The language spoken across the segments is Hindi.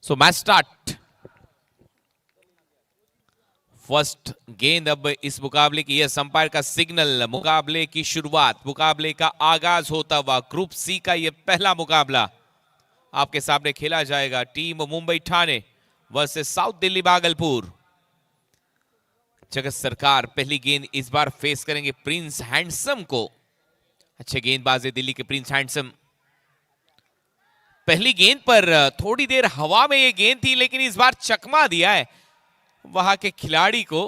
So match start. फर्स्ट गेंद अब इस मुकाबले की, यह अंपायर का सिग्नल, मुकाबले की शुरुआत, मुकाबले का आगाज होता हुआ ग्रुप सी का यह पहला मुकाबला आपके सामने खेला जाएगा। Team Mumbai Thane versus south Delhi Bhagalpur. जगत सरकार पहली गेंद इस बार फेस करेंगे प्रिंस हैंडसम को। अच्छे गेंदबाज है दिल्ली के प्रिंस हैंडसम। पहली गेंद पर थोड़ी देर हवा में यह गेंद थी, लेकिन इस बार चकमा दिया है वहां के खिलाड़ी को।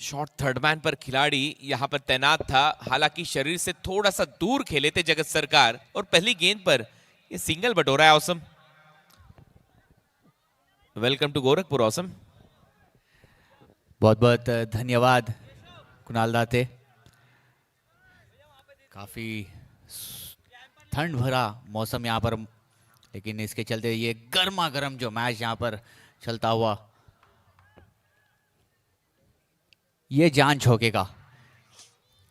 शॉर्ट थर्डमैन पर खिलाड़ी यहां पर तैनात था, हालांकि शरीर से थोड़ा सा दूर खेले थे जगत सरकार, और पहली गेंद पर यह सिंगल बटोरा है awesome. Welcome to Gorakhpur awesome. बहुत बहुत धन्यवाद कुणाल दाते। काफ़ी ठंड भरा मौसम यहाँ पर, लेकिन इसके चलते ये गर्मा गर्म जो मैच यहाँ पर चलता हुआ ये जान झोंकेगा।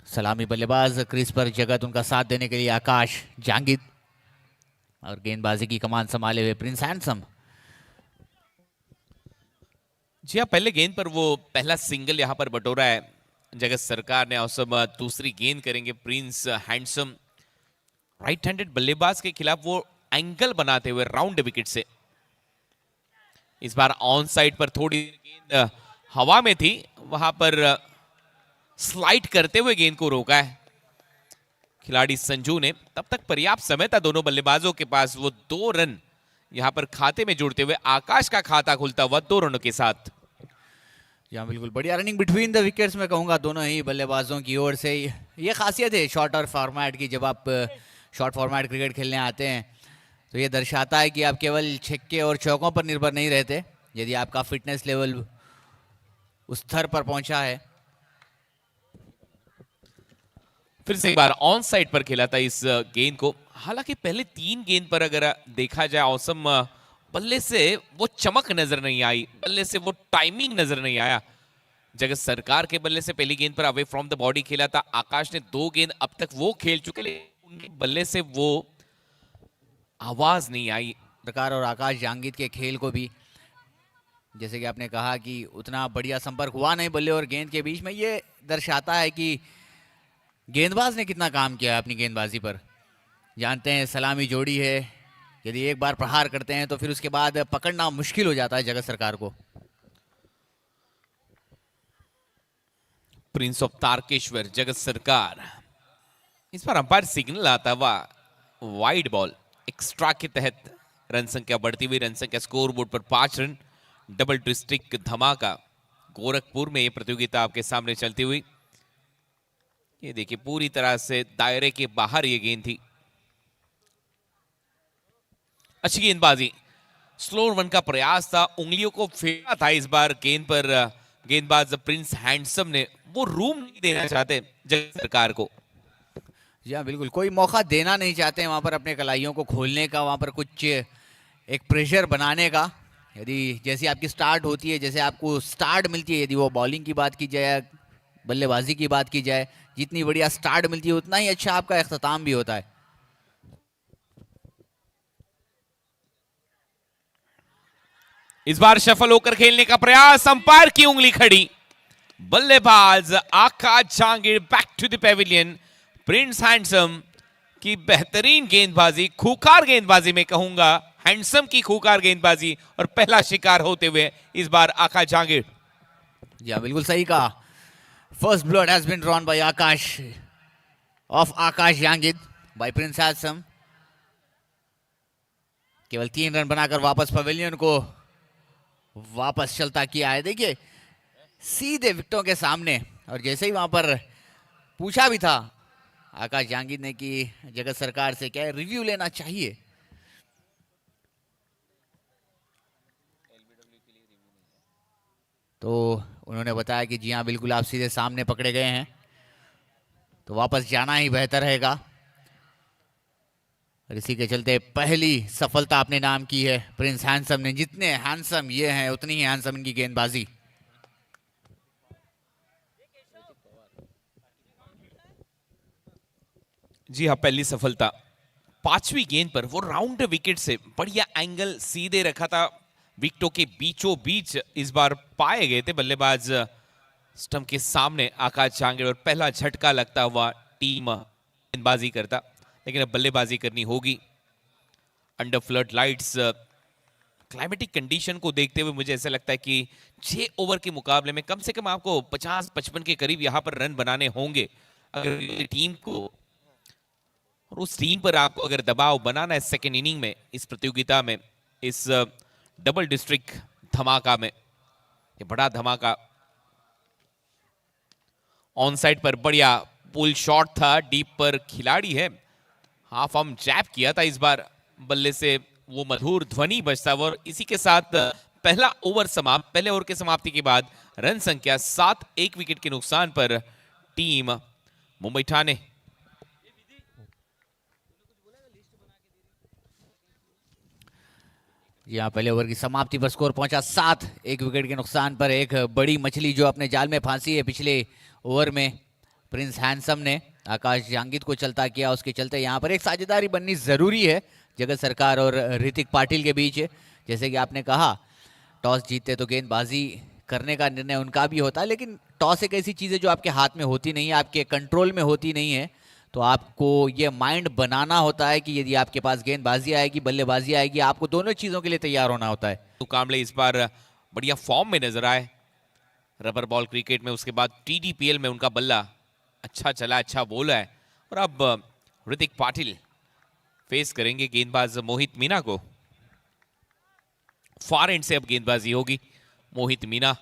सलामी बल्लेबाज क्रीज पर जगत, उनका साथ देने के लिए आकाश जांगिद, और गेंदबाजी की कमान संभाले हुए प्रिंस हैंडसम। जी हाँ, पहले गेंद पर वो पहला सिंगल यहां पर बटोरा है जगत सरकार ने। औसम दूसरी गेंद करेंगे प्रिंस हैंडसम। राइट हैंडेड बल्लेबाज के खिलाफ वो एंगल बनाते हुए राउंड विकेट से। इस बार ऑन साइड पर थोड़ी गेंद हवा में थी, वहां पर स्लाइड करते हुए गेंद को रोका है खिलाड़ी संजू ने। तब तक पर्याप्त समय था दोनों बल्लेबाजों के पास। वो 2 रन यहां पर खाते में जुड़ते हुए आकाश का खाता खुलता हुआ 2 रनों के साथ। यहाँ बिल्कुल बढ़िया रनिंग बिटवीन द विकेट्स में कहूँगा दोनों ही बल्लेबाजों की ओर से। ये खासियत है शॉर्टर फॉर्मेट की, जब आप शॉर्ट फॉर्मेट क्रिकेट खेलने आते हैं तो ये दर्शाता है कि आप केवल छक्के और चौकों पर निर्भर नहीं रहते। यदि आपका फिटनेस लेवल उस स्तर पर पहुंचा है। फिर से एक बार ऑन साइड पर खेला था इस गेंद को। हालांकि पहले 3 गेंद पर अगर देखा जाए औसम, बल्ले से वो चमक नजर नहीं आई, बल्ले से वो टाइमिंग नजर नहीं आया। जगत सरकार के बल्ले से पहली गेंद पर अवे फ्रॉम द बॉडी खेला था। आकाश ने 2 गेंद अब तक वो खेल चुके, लेकिन उनके बल्ले से वो आवाज नहीं आई। सरकार और आकाश जांगिद के खेल को भी, जैसे कि आपने कहा कि उतना बढ़िया संपर्क हुआ नहीं बल्ले और गेंद के बीच में, ये दर्शाता है कि गेंदबाज ने कितना काम किया है अपनी गेंदबाजी पर। जानते हैं सलामी जोड़ी है, यदि एक बार प्रहार करते हैं तो फिर उसके बाद पकड़ना मुश्किल हो जाता है जगत सरकार को। प्रिंस ऑफ तारकेश्वर जगत सरकार। इस पर अंपायर सिग्नल आता हुआ वाइड बॉल एक्स्ट्रा के तहत रन संख्या बढ़ती हुई, रन संख्या स्कोर बोर्ड पर 5 रन। डबल डिस्ट्रिक्ट धमाका गोरखपुर में ये प्रतियोगिता आपके सामने चलती हुई। ये देखिए पूरी तरह से दायरे के बाहर ये गेंद थी। अच्छी गेंदबाजी, स्लो रन का प्रयास था, उंगलियों को फेरा था इस बार गेंद पर गेंदबाज प्रिंस हैंडसम ने। वो रूम नहीं देना चाहते जगत सरकार को। जी हाँ बिल्कुल, कोई मौका देना नहीं चाहते हैं वहाँ पर अपने कलाइयों को खोलने का, वहाँ पर कुछ एक प्रेशर बनाने का। यदि जैसी आपकी स्टार्ट होती है, जैसे आपको स्टार्ट मिलती है, यदि वो बॉलिंग की बात की जाए, बल्लेबाजी की बात की जाए, जितनी बढ़िया स्टार्ट मिलती है उतना ही अच्छा आपका इख्तिताम भी होता है। इस बार शफल होकर खेलने का प्रयास, अंपायर की उंगली खड़ी। बल्लेबाज Akash Jangid back to the pavilion. Prince Handsome की बेहतरीन गेंदबाजी, खूंखार गेंदबाजी में कहूंगा, हैंडसम की खूंखार गेंदबाजी, और पहला शिकार होते हुए इस बार आकाश जांगिड। जी हाँ बिल्कुल सही कहा। First blood has been drawn by Akash off Akash Jangid by Prince Handsome. केवल 3 रन बनाकर वापस पवेलियन को वापस चलता किया है। देखिए सीधे विकेटों के सामने, और जैसे ही वहां पर पूछा भी था आकाश जांगिड ने कि जगत सरकार से क्या रिव्यू लेना चाहिए, तो उन्होंने बताया कि जी हाँ बिल्कुल आप सीधे सामने पकड़े गए हैं, तो वापस जाना ही बेहतर रहेगा। और इसी के चलते पहली सफलता अपने नाम की है प्रिंस हैंडसम ने। जितने हैंडसम ये हैं उतनी ही हैंडसम इनकी गेंदबाजी। जी हाँ, पहली सफलता। पांचवी गेंद पर वो राउंड विकेट से बढ़िया एंगल सीधे रखा था, विकेटों के बीचों बीच इस बार पाए गए थे बल्लेबाज स्टंप के सामने आकाश जांगड़, और पहला झटका लगता हुआ टीम गेंदबाजी करता। लेकिन अब बल्लेबाजी करनी होगी under flood lights. Climatic condition को देखते हुए मुझे ऐसा लगता है कि 6 ओवर के मुकाबले में कम से कम आपको 50-55 के करीब यहां पर रन बनाने होंगे अगर टीम को, और उस टीम पर आपको अगर दबाव बनाना है सेकेंड इनिंग में, इस प्रतियोगिता में, इस डबल डिस्ट्रिक्ट धमाका में, ये बड़ा धमाका। ऑन साइड पर बढ़िया पुल शॉट था, डीप पर खिलाड़ी है, हाफ आर्म जैब किया था इस बार बल्ले से, वो मधुर ध्वनि बजता हुआ, और इसी के साथ पहला ओवर समाप्त। पहले ओवर के समाप्ति के बाद रन संख्या 7, 1 विकेट के नुकसान पर टीम मुंबई ठाणे। यहाँ पहले ओवर की समाप्ति पर स्कोर पहुंचा 7, 1 विकेट के नुकसान पर। एक बड़ी मछली जो अपने जाल में फांसी है पिछले ओवर में प्रिंस हैंडसम ने आकाश जांगिद को चलता किया, उसके चलते यहाँ पर एक साझेदारी बननी जरूरी है जगत सरकार और ऋतिक पाटिल के बीच। जैसे कि आपने कहा, टॉस जीतते तो गेंदबाजी करने का निर्णय उनका भी होता है, लेकिन टॉस एक ऐसी चीज़ है जो आपके हाथ में होती नहीं है, आपके कंट्रोल में होती नहीं है। तो आपको ये माइंड बनाना होता है कि यदि आपके पास गेंदबाजी आएगी, बल्लेबाजी आएगी, आपको दोनों चीज़ों के लिए तैयार होना होता है। तो कांबले इस बार बढ़िया फॉर्म में नजर आए रबर बॉल क्रिकेट में, उसके बाद TDPL में उनका बल्ला अच्छा चला, अच्छा बोला है। और अब ऋतिक पाटिल फेस करेंगे गेंदबाज मोहित मीना को। फार एंड से अब गेंदबाजी होगी मोहित मीना।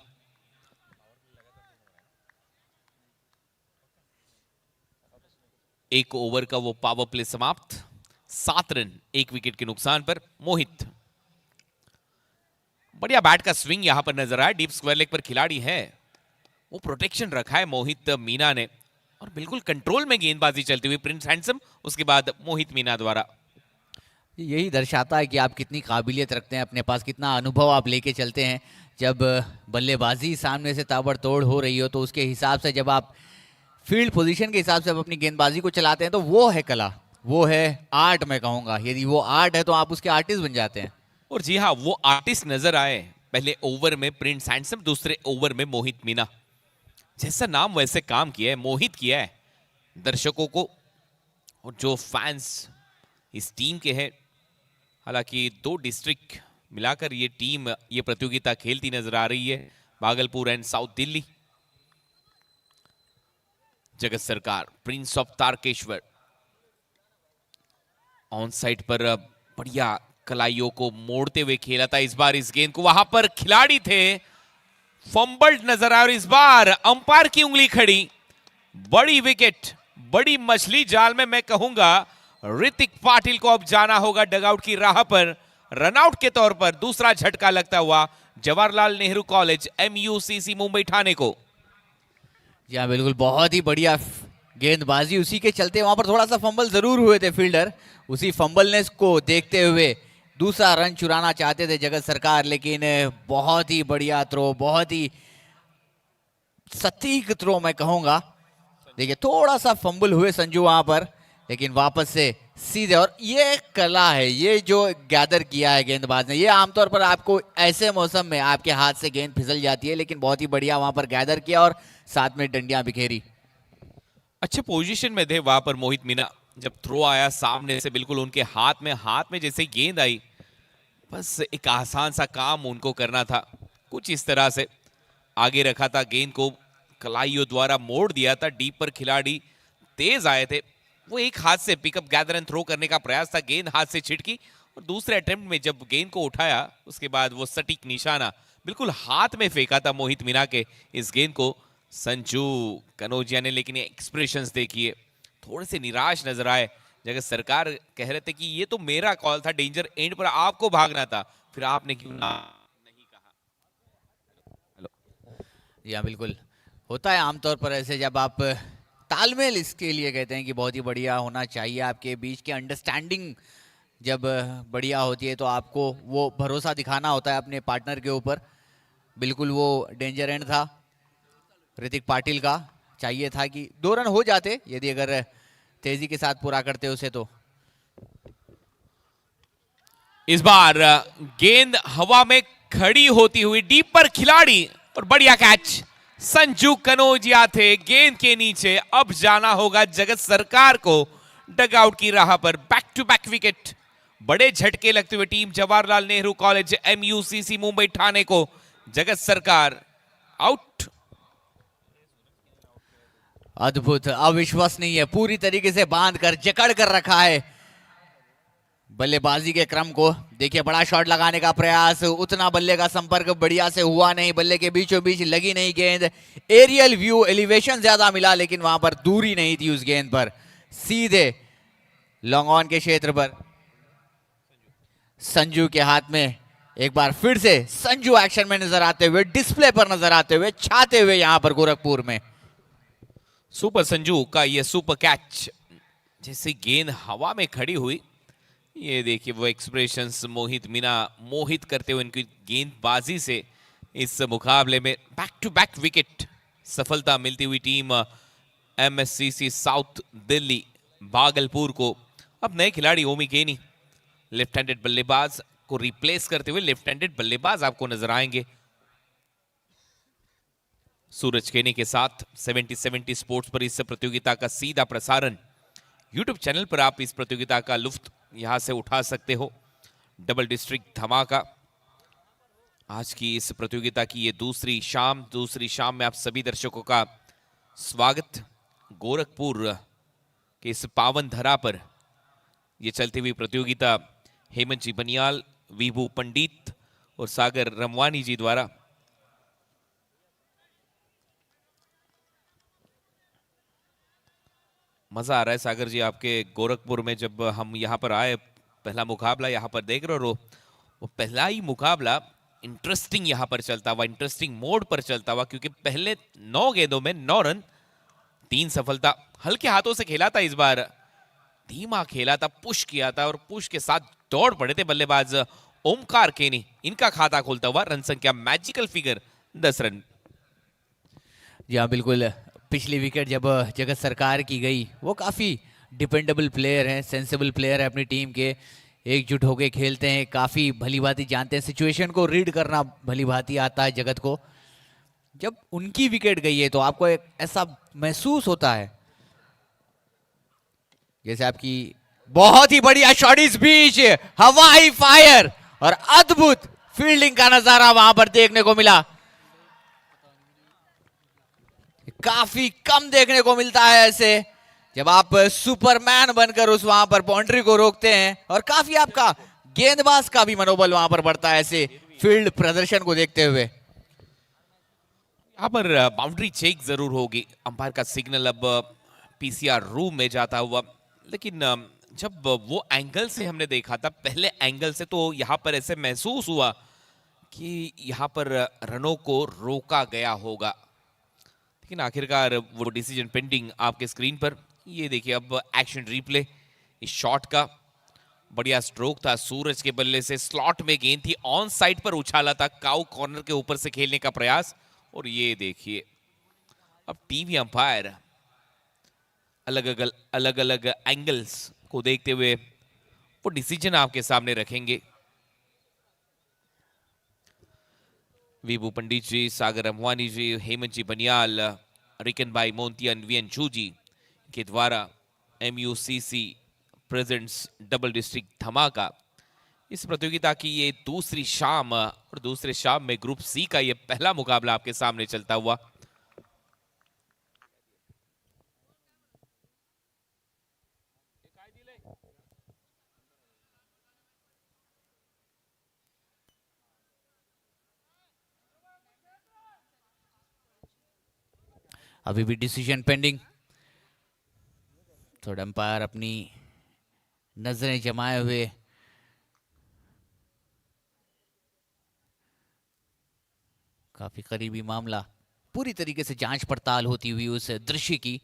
एक ओवर का वो पावर प्ले समाप्त, 7 रन 1 विकेट के नुकसान पर। मोहित, बढ़िया बैट का स्विंग यहां पर नजर आया, डीप स्क्वायर लेग पर खिलाड़ी है, वो प्रोटेक्शन रखा है मोहित मीना ने, और बिल्कुल कंट्रोल में गेंदबाजी चलती हुई प्रिंस हैंडसम, उसके बाद मोहित मीना द्वारा। यही दर्शाता है कि आप कितनी काबिलियत रखते हैं, अपने पास कितना अनुभव आप लेके चलते हैं। जब बल्लेबाजी सामने से ताबड़तोड़ हो रही हो तो उसके हिसाब से, जब आप फील्ड पोजीशन के हिसाब से आप अपनी गेंदबाजी को चलाते हैं, तो वो है कला, वो है आर्ट। मैं कहूँगा यदि वो आर्ट है तो आप उसके आर्टिस्ट बन जाते हैं। और जी हाँ, वो आर्टिस्ट नजर आए पहले ओवर में प्रिंस हैंडसम, दूसरे ओवर में मोहित मीना। जैसा नाम वैसे काम किया है, मोहित किया है दर्शकों को और जो फैंस इस टीम के हैं। हालांकि 2 डिस्ट्रिक्ट मिलाकर ये टीम ये प्रतियोगिता खेलती नजर आ रही है, Bhagalpur and south Delhi. Jagat Sarkar, prince of Tarkeshwar on side पर बढ़िया कलाइयों को मोड़ते हुए खेला था इस बार इस गेंद को, वहां पर खिलाड़ी थे, फंबल्ड नजर आ, और इस बार अंपायर की उंगली खड़ी। बड़ी विकेट, बड़ी मछली जाल में, मैं कहूंगा ऋतिक पाटिल को अब जाना होगा डगआउट की राह पर। रनआउट के तौर पर दूसरा झटका लगता हुआ जवाहरलाल नेहरू कॉलेज MUCC मुंबई ठाणे को। जी हाँ, बिल्कुल, बहुत ही बढ़िया गेंदबाजी, उसी के चलते वहां पर थोड़ा सा फंबल जरूर हुए थे फील्डर, उसी फंबलनेस को देखते हुए दूसरा रन चुराना चाहते थे जगत सरकार, लेकिन बहुत ही बढ़िया थ्रो, बहुत ही सटीक थ्रो मैं कहूंगा। देखिए थोड़ा सा फंबल हुए संजू वहां पर, लेकिन वापस से सीधे, और ये कला है, ये जो गैदर किया है गेंदबाज ने, ये आमतौर पर आपको ऐसे मौसम में आपके हाथ से गेंद फिसल जाती है, लेकिन बहुत ही बढ़िया वहां पर गैदर किया और साथ में डंडियां बिखेरी। अच्छे पोजीशन में थे वहां पर मोहित मीना, जब थ्रो आया सामने से बिल्कुल उनके हाथ में जैसे गेंद आई, बस एक आसान सा काम उनको करना था, कुछ इस तरह से आगे रखा था गेंद को, कलाइयों द्वारा मोड़ दिया था, डीप पर खिलाड़ी तेज आए थे, वो एक हाथ से पिकअप गैदर एंड थ्रो करने का प्रयास था, गेंद हाथ से छिटकी, और दूसरे अटेम्प्ट में जब गेंद को उठाया उसके बाद वो सटीक निशाना बिल्कुल हाथ में फेंका था मोहित मीना के इस गेंद को संजू कनौजिया ने। लेकिन एक्सप्रेशंस देखिए, थोड़े से निराश नजर आए। जगत सरकार कह रहे थे कि ये तो मेरा कॉल था, डेंजर एंड पर आपको भागना था, फिर आपने क्यों नहीं कहा। या बिल्कुल होता है आमतौर पर ऐसे, जब आप तालमेल इसके लिए कहते हैं कि बहुत ही बढ़िया होना चाहिए, आपके बीच की अंडरस्टैंडिंग जब बढ़िया होती है तो आपको वो भरोसा दिखाना होता है अपने पार्टनर के ऊपर। बिल्कुल वो डेंजर एंड था ऋतिक पाटिल का, चाहिए था कि 2 रन हो जाते यदि अगर तेजी के साथ पूरा करते उसे तो। इस बार गेंद हवा में खड़ी होती हुई डीप पर खिलाड़ी और बढ़िया कैच। संजू कनौजिया थे गेंद के नीचे। अब जाना होगा जगत सरकार को डगआउट की राह पर। बैक टू बैक विकेट, बड़े झटके लगते हुए team Jawaharlal Nehru college MUCC Mumbai Thane को। जगत सरकार आउट। अद्भुत, अविश्वसनीय, पूरी तरीके से बांध कर जकड़ कर रखा है बल्लेबाजी के क्रम को। देखिए बड़ा शॉट लगाने का प्रयास, उतना बल्ले का संपर्क बढ़िया से हुआ नहीं, बल्ले के बीचों बीच लगी नहीं गेंद। एरियल व्यू, एलिवेशन ज्यादा मिला लेकिन वहां पर दूरी नहीं थी उस गेंद पर। सीधे लॉन्ग ऑन के क्षेत्र पर संजू के हाथ में एक बार फिर से संजू एक्शन में नजर आते हुए, डिस्प्ले पर नजर आते हुए, छाते हुए यहां पर गोरखपुर में। सुपर संजू का ये सुपर कैच, जैसे गेंद हवा में खड़ी हुई। ये देखिए वो एक्सप्रेशंस मोहित मीना मोहित करते हुए इनकी गेंदबाजी से इस मुकाबले में बैक टू बैक विकेट सफलता मिलती हुई team MSCC south Delhi Bhagalpur को। अब नए खिलाड़ी ओमी केनी लेफ्ट हैंडेड बल्लेबाज को रिप्लेस करते हुए लेफ्ट हैंडेड बल्लेबाज आपको नजर आएंगे। सूरज केनी के साथ 70-70 स्पोर्ट्स पर इस प्रतियोगिता का सीधा प्रसारण यूट्यूब चैनल पर आप इस प्रतियोगिता का लुफ्त यहां से उठा सकते हो। डबल डिस्ट्रिक्ट धमाका आज की इस प्रतियोगिता की ये दूसरी शाम में आप सभी दर्शकों का स्वागत। गोरखपुर के इस पावन धरा पर ये चलती हुई प्रतियोगिता हेमंत जी बनियाल, विभू पंडित और सागर रमवानी जी द्वारा मजा आ रहा है। सागर जी आपके गोरखपुर में जब हम यहाँ पर आए, पहला मुकाबला यहाँ पर देख रहे हो, वो पहला ही मुकाबला इंटरेस्टिंग यहाँ पर चलता हुआ, इंटरेस्टिंग मोड पर चलता हुआ, क्योंकि पहले 9 गेंदों में 9 रन, 3 सफलता। हल्के हाथों से खेला था, इस बार धीमा खेला था, पुश किया था और पुश के साथ दौड़ पड़े थे बल्लेबाज ओमकार केनी। इनका खाता खोलता हुआ रन संख्या मैजिकल फिगर 10 रन। जी हाँ बिल्कुल, पिछली विकेट जब जगत सरकार की गई, वो काफ़ी डिपेंडेबल प्लेयर हैं, सेंसिबल प्लेयर है अपनी टीम के, एकजुट होके खेलते हैं, काफ़ी भली भांति जानते हैं, सिचुएशन को रीड करना भली भांति आता है जगत को। जब उनकी विकेट गई है तो आपको एक ऐसा महसूस होता है जैसे आपकी बहुत ही बढ़िया शॉट, इस बीच हवाई फायर और अद्भुत फील्डिंग का नजारा वहां पर देखने को मिला। काफी कम देखने को मिलता है ऐसे, जब आप सुपरमैन बनकर उस वहां पर बाउंड्री को रोकते हैं, और काफी आपका गेंदबाज का भी मनोबल वहां पर बढ़ता है ऐसे फील्ड प्रदर्शन को देखते हुए। यहाँ पर बाउंड्री चेक जरूर होगी, अंपायर का सिग्नल अब PCR रूम में जाता हुआ, लेकिन जब वो एंगल से हमने देखा था, पहले एंगल से, तो यहाँ पर ऐसे महसूस हुआ कि यहाँ पर रनों को रोका गया होगा, लेकिन आखिरकार वो डिसीजन पेंडिंग आपके स्क्रीन पर। ये देखिए अब एक्शन रिप्ले इस शॉट का, बढ़िया स्ट्रोक था सूरज के बल्ले से, स्लॉट में गेंद थी, ऑन साइड पर उछाला था, काउ कॉर्नर के ऊपर से खेलने का प्रयास। और ये देखिए अब टीवी अंपायर अलग अलग एंगल्स को देखते हुए वो डिसीजन आपके सामने रखेंगे। विभू पंडित जी, सागर रमवानी जी, हेमंत जी बनियाल, रिकन भाई मोन्तियन, वीएन जी के द्वारा MUCC प्रेजेंट्स डबल डिस्ट्रिक्ट धमाका इस प्रतियोगिता की ये दूसरी शाम, और दूसरे शाम में ग्रुप C का ये पहला मुकाबला आपके सामने चलता हुआ। अभी भी डिसीजन पेंडिंग, थोड़ा अंपायर अपनी नजरें जमाए हुए काफी करीबी मामला, पूरी तरीके से जांच पड़ताल होती हुई उस दृश्य की,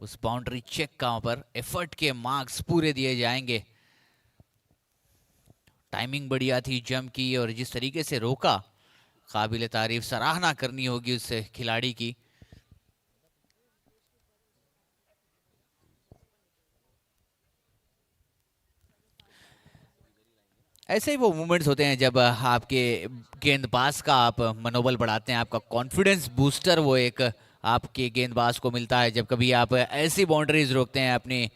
उस बाउंड्री चेक का पर एफर्ट के मार्क्स पूरे दिए जाएंगे। टाइमिंग बढ़िया थी जंप की, और जिस तरीके से रोका, काबिल तारीफ, सराहना करनी होगी उस खिलाड़ी की। ऐसे ही वो मोमेंट्स होते हैं जब आपके गेंदबाज का आप मनोबल बढ़ाते हैं, आपका कॉन्फिडेंस बूस्टर वो एक आपके गेंदबाज को मिलता है जब कभी आप ऐसी बाउंड्रीज रोकते हैं अपनी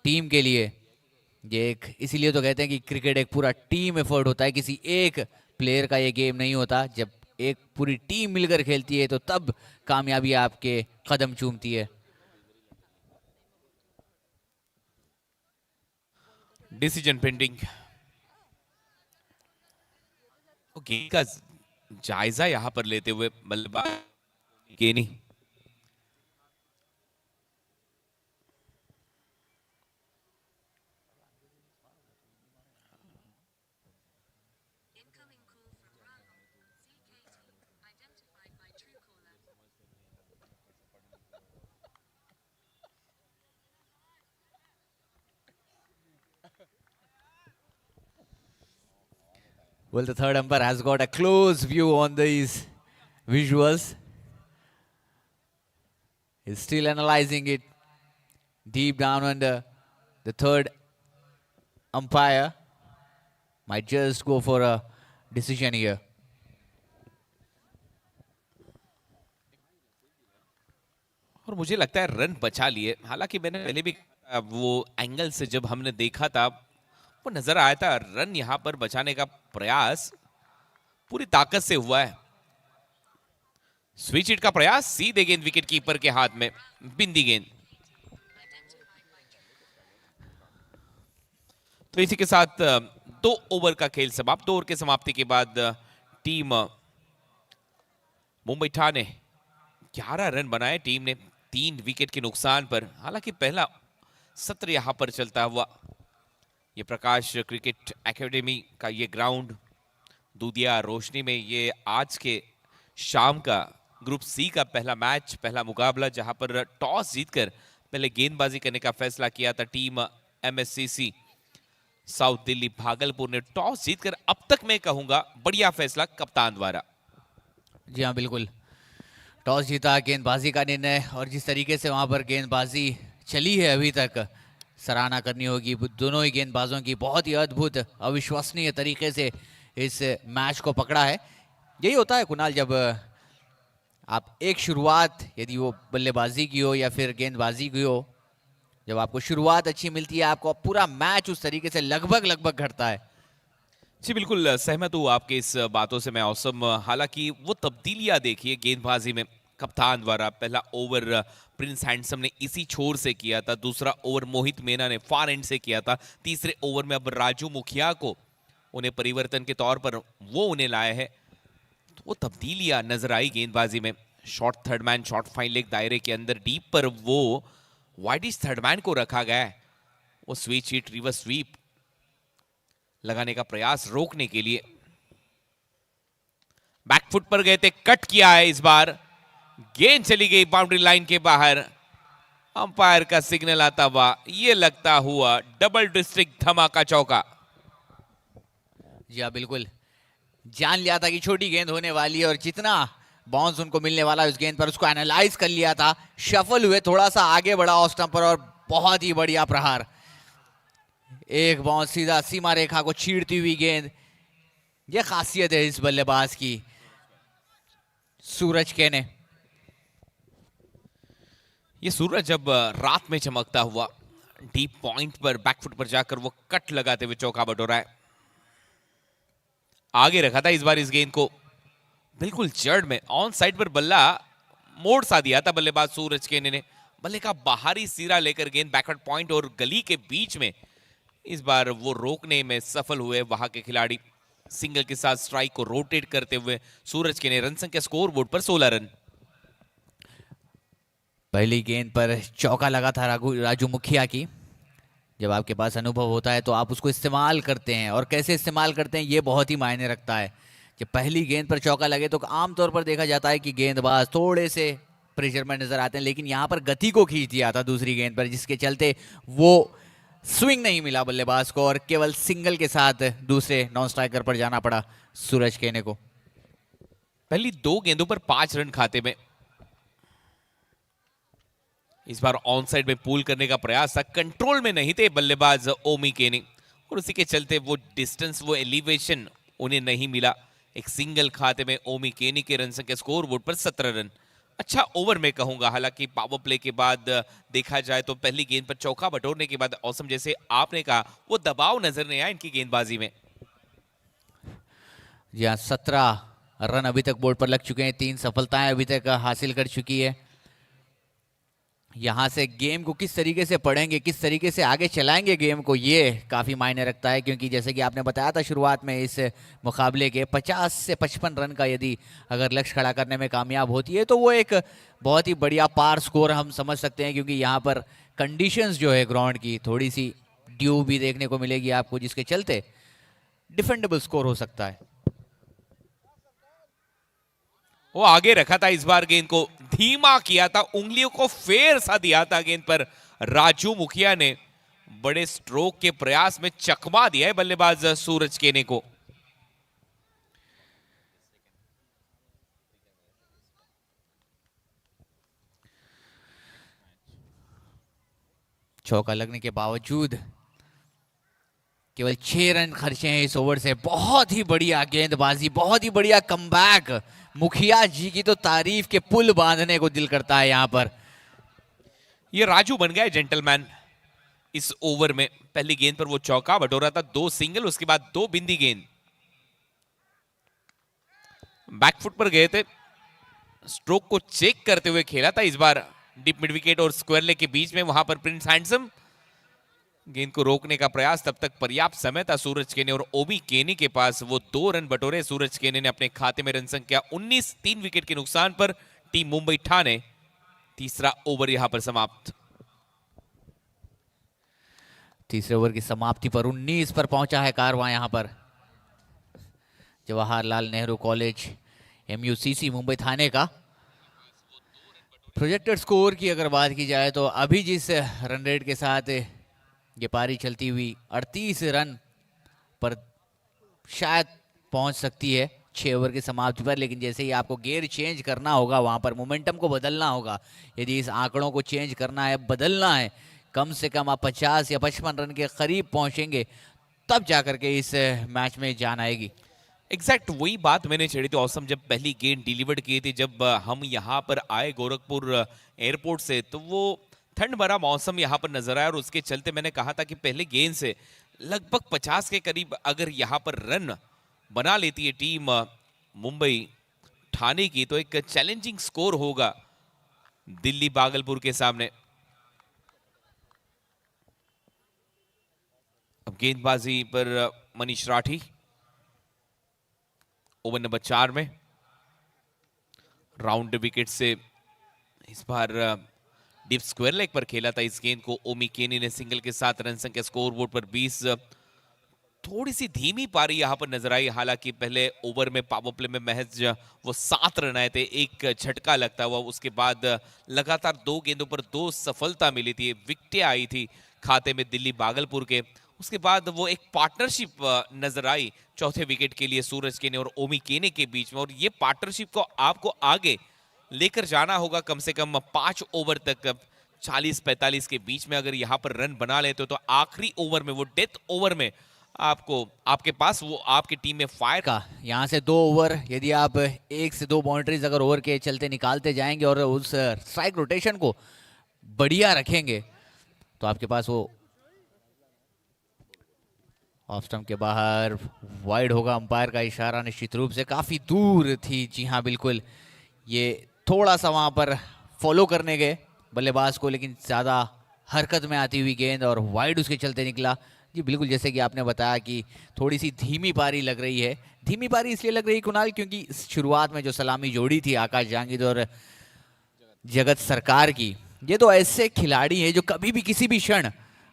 टीम के लिए। ये एक इसीलिए तो कहते हैं कि क्रिकेट एक पूरा टीम एफर्ट होता है, किसी एक प्लेयर का ये गेम नहीं होता। जब एक पूरी टीम मिलकर खेलती है तो तब कामयाबी आपके कदम चूमती है। Decision pending. गेंद का जायजा यहां पर लेते हुए बल्लेबाज केनी। Well, the third umpire has got a close view on these visuals. He's still analyzing it deep down under. The third umpire might just go for a decision here. और मुझे लगता है रन बचा लिए। हालांकि मैंने पहले भी वो एंगल से जब हमने देखा था वो नजर आया था, रन यहां पर बचाने का प्रयास पूरी ताकत से हुआ है। स्विच हिट का प्रयास, सीधे गेंद विकेट कीपर के हाथ में, बिंदी गेंद। तो इसी के साथ 2 ओवर का खेल समाप्त। 2 ओवर के समाप्ति के बाद टीम मुंबई ठाणे 11 रन बनाए टीम ने 3 विकेट के नुकसान पर। हालांकि पहला सत्र यहां पर चलता हुआ ये प्रकाश क्रिकेट एकेडमी का ये ग्राउंड दूधिया रोशनी में ये आज के शाम का ग्रुप सी का पहला मैच, पहला मुकाबला, जहां पर टॉस जीतकर पहले गेंदबाजी करने का फैसला किया था टीम एमएससीसी साउथ दिल्ली भागलपुर ने। टॉस जीतकर अब तक मैं कहूंगा बढ़िया फैसला कप्तान द्वारा। जी हाँ, बिल्कुल। टॉस जीता, गेंदबाजी का निर्णय, और जिस तरीके से वहां पर गेंदबाजी चली है अभी तक, सराहना करनी होगी दोनों ही गेंदबाजों की। बहुत ही अद्भुत, अविश्वसनीय तरीके से इस मैच को पकड़ा है। यही होता है कुणाल, जब आप एक शुरुआत, यदि वो बल्लेबाजी की हो या फिर गेंदबाजी की हो, जब आपको शुरुआत अच्छी मिलती है, आपको पूरा मैच उस तरीके से लगभग घटता है। जी बिल्कुल सहमत हूँ आपके इस बातों से मैं औसम। हालांकि वो तब्दीलियां देखिए गेंदबाजी में कप्तान द्वारा। पहला ओवर प्रिंस हैंडसम ने इसी छोर से किया था, दूसरा ओवर मोहित मीना ने फार एंड से किया था, तीसरे ओवर में अब राजू मुखिया को उन्हें परिवर्तन के तौर पर वो उन्हें लाए हैं। तो वो तब्दीलियां नजर आई गेंदबाजी में। Short third man, short fine leg दायरे के अंदर डीप पर वो वाइडिश थर्ड मैन को रखा गया है। वो स्विच हिट, रिवर्स स्वीप लगाने का प्रयास रोकने के लिए। बैकफुट पर गए थे, कट किया है इस बार, गेंद चली गई बाउंड्री लाइन के बाहर। अंपायर का सिग्नल आता हुआ ये लगता हुआ डबल डिस्ट्रिक्ट धमाका चौका। जी हाँ, बिल्कुल जान लिया था कि छोटी गेंद होने वाली है और जितना बाउंस उनको मिलने वाला है उस गेंद पर, उसको एनालाइज कर लिया था। शफल हुए, थोड़ा सा आगे बढ़ा ऑफ स्टंप पर और बहुत ही बढ़िया प्रहार। एक बाउंस सीधा सीमा रेखा को छीड़ती हुई गेंद। यह खासियत है इस बल्लेबाज की, सूरज के ने। ये सूरज जब रात में चमकता हुआ डीप पॉइंट पर बैकफुट पर जाकर वो कट लगाते हुए चौका बटोरा है। आगे रखा था इस बार इस गेंद को, बिल्कुल जड़ में ऑन साइड पर बल्ला मोड़ सा दिया था बल्लेबाज सूरज केने ने। बल्ले का बाहरी सिरा लेकर गेंद बैकवर्ड पॉइंट और गली के बीच में इस बार वो रोकने में सफल हुए वहां के खिलाड़ी। सिंगल के साथ स्ट्राइक को रोटेट करते हुए सूरज केने रन संख्या स्कोर बोर्ड पर 16 रन। पहली गेंद पर चौका लगा था राजू मुखिया की। जब आपके पास अनुभव होता है तो आप उसको इस्तेमाल करते हैं, और कैसे इस्तेमाल करते हैं ये बहुत ही मायने रखता है। जब पहली गेंद पर चौका लगे तो आमतौर पर देखा जाता है कि गेंदबाज थोड़े से प्रेशर में नजर आते हैं, लेकिन यहाँ पर गति को खींच दिया था दूसरी गेंद पर, जिसके चलते वो स्विंग नहीं मिला बल्लेबाज को और केवल सिंगल के साथ दूसरे नॉन स्ट्राइकर पर जाना पड़ा सूरज केने को। पहली 2 गेंदों पर 5 रन खाते में। इस बार ऑन साइड में पूल करने का प्रयास था, कंट्रोल में नहीं थे बल्लेबाज ओमी केनी, और उसी के चलते वो डिस्टेंस, वो एलिवेशन उन्हें नहीं मिला। एक सिंगल खाते में ओमी केनी के रन संख्या स्कोर बोर्ड पर 17 रन। अच्छा ओवर में कहूंगा, हालांकि पावर प्ले के बाद देखा जाए तो पहली गेंद पर चौका बटोरने के बाद औसम, जैसे आपने कहा, वो दबाव नजर नहीं आया इनकी गेंदबाजी में। जी हाँ, 17 रन अभी तक बोर्ड पर लग चुके हैं, 3 सफलताएं अभी तक हासिल कर चुकी है। यहाँ से गेम को किस तरीके से पढ़ेंगे, किस तरीके से आगे चलाएंगे गेम को, ये काफ़ी मायने रखता है। क्योंकि जैसे कि आपने बताया था शुरुआत में इस मुकाबले के 50 से 55 रन का यदि अगर लक्ष्य खड़ा करने में कामयाब होती है तो वो एक बहुत ही बढ़िया पार स्कोर हम समझ सकते हैं। क्योंकि यहाँ पर कंडीशंस जो है ग्राउंड की थोड़ी सी ड्यू भी देखने को मिलेगी आपको, जिसके चलते डिफेंडेबल स्कोर हो सकता है। वो आगे रखा था इस बार, गेंद को धीमा किया था, उंगलियों को फेर सा दिया था गेंद पर। राजू मुखिया ने बड़े स्ट्रोक के प्रयास में चकमा दिया है बल्लेबाज सूरज केने को। चौका लगने के बावजूद केवल 6 रन खर्चे हैं इस ओवर से। बहुत ही बढ़िया गेंदबाजी, बहुत ही बढ़िया कमबैक। मुखिया जी की तो तारीफ के पुल बांधने को दिल करता है यहाँ पर। ये राजू बन गया जेंटलमैन इस ओवर में। पहली गेंद पर वो चौका बटोरा था, 2 सिंगल, उसके बाद 2 बिंदी गेंद। बैकफुट पर गए थे, स्ट्रोक को चेक करते हुए खेला था इस बार। डीप मिड विकेट और स्क्वायर लेग के बीच में वहां पर प्रिंस हैंडसम, गेंद को रोकने का प्रयास, तब तक पर्याप्त समय था सूरज केने और ओबी केनी के पास। वो 2 रन बटोरे सूरज केने ने अपने खाते में। रन संख्या 19, 3 विकेट के नुकसान पर टीम मुंबई ठाणे। तीसरा ओवर यहां पर समाप्त। तीसरे ओवर की समाप्ति पर 19 पर पहुंचा है कारवां यहाँ पर। जवाहरलाल नेहरू कॉलेज MUCC मुंबई थाने का प्रोजेक्टेड स्कोर की अगर बात की जाए तो अभी जिस रन रेट के साथ ये पारी चलती हुई 38 रन पर शायद पहुंच सकती है 6 ओवर की समाप्ति पर। लेकिन जैसे ही आपको गियर चेंज करना होगा, वहां पर मोमेंटम को बदलना होगा। यदि इस आंकड़ों को चेंज करना है, बदलना है, कम से कम आप 50 या 55 रन के करीब पहुंचेंगे, तब जाकर के इस मैच में जान आएगी। एग्जैक्ट वही बात मैंने छेड़ी थी औसम, जब पहली गेंद डिलीवर्ड की थी। जब हम यहाँ पर आए गोरखपुर एयरपोर्ट से, तो वो ठंड भरा मौसम यहाँ पर नजर आया और उसके चलते मैंने कहा था कि पहले गेंद से लगभग 50 के करीब अगर यहाँ पर रन बना लेती है टीम मुंबई ठाणे की, तो एक चैलेंजिंग स्कोर होगा दिल्ली भागलपुर के सामने। अब गेंदबाजी पर मनीष राठी ओवर नंबर 4 में राउंड विकेट से इस बार डीप स्क्वायर लेग पर खेला था इस गेंद को। ओमी केनी ने सिंगल के साथ। रन संख्या स्कोर बोर्ड पर 20। थोड़ी सी धीमी पारी यहां पर नजर आई, हालांकि पहले ओवर में पावर प्ले में महज वो 7 रन आए थे, एक झटका लगता हुआ। उसके बाद लगातार 2 गेंदों पर 2 सफलता मिली थी, विकेटें आई थी खाते में दिल्ली भागलपुर के। उसके बाद वो एक पार्टनरशिप नजर आई चौथे विकेट के लिए सूरज केने और ओमी केने के बीच में। और ये पार्टनरशिप को आपको आगे लेकर जाना होगा कम से कम 5 ओवर तक। 40-45 के बीच में अगर यहाँ पर रन बना लेते हो तो आखिरी ओवर में, वो डेथ ओवर में, आपको आपके पास वो आपकी टीम में फायर का यहाँ से 2 ओवर यदि आप 1 से 2 बाउंड्रीज अगर ओवर के चलते निकालते जाएंगे और उस स्ट्राइक रोटेशन को बढ़िया रखेंगे, तो आपके पास वो ऑफ स्टंप के बाहर वाइड होगा। अंपायर का इशारा निश्चित रूप से काफी दूर थी। जी हाँ, बिल्कुल, ये थोड़ा सा वहां पर फॉलो करने गए बल्लेबाज को, लेकिन ज्यादा हरकत में आती हुई गेंद और वाइड उसके चलते निकला। जी बिल्कुल, जैसे कि आपने बताया कि थोड़ी सी धीमी पारी लग रही है। धीमी पारी इसलिए लग रही है कुणाल, क्योंकि शुरुआत में जो सलामी जोड़ी थी आकाश जहांगीर और जगत सरकार की, ये तो ऐसे खिलाड़ी हैं जो कभी भी किसी भी क्षण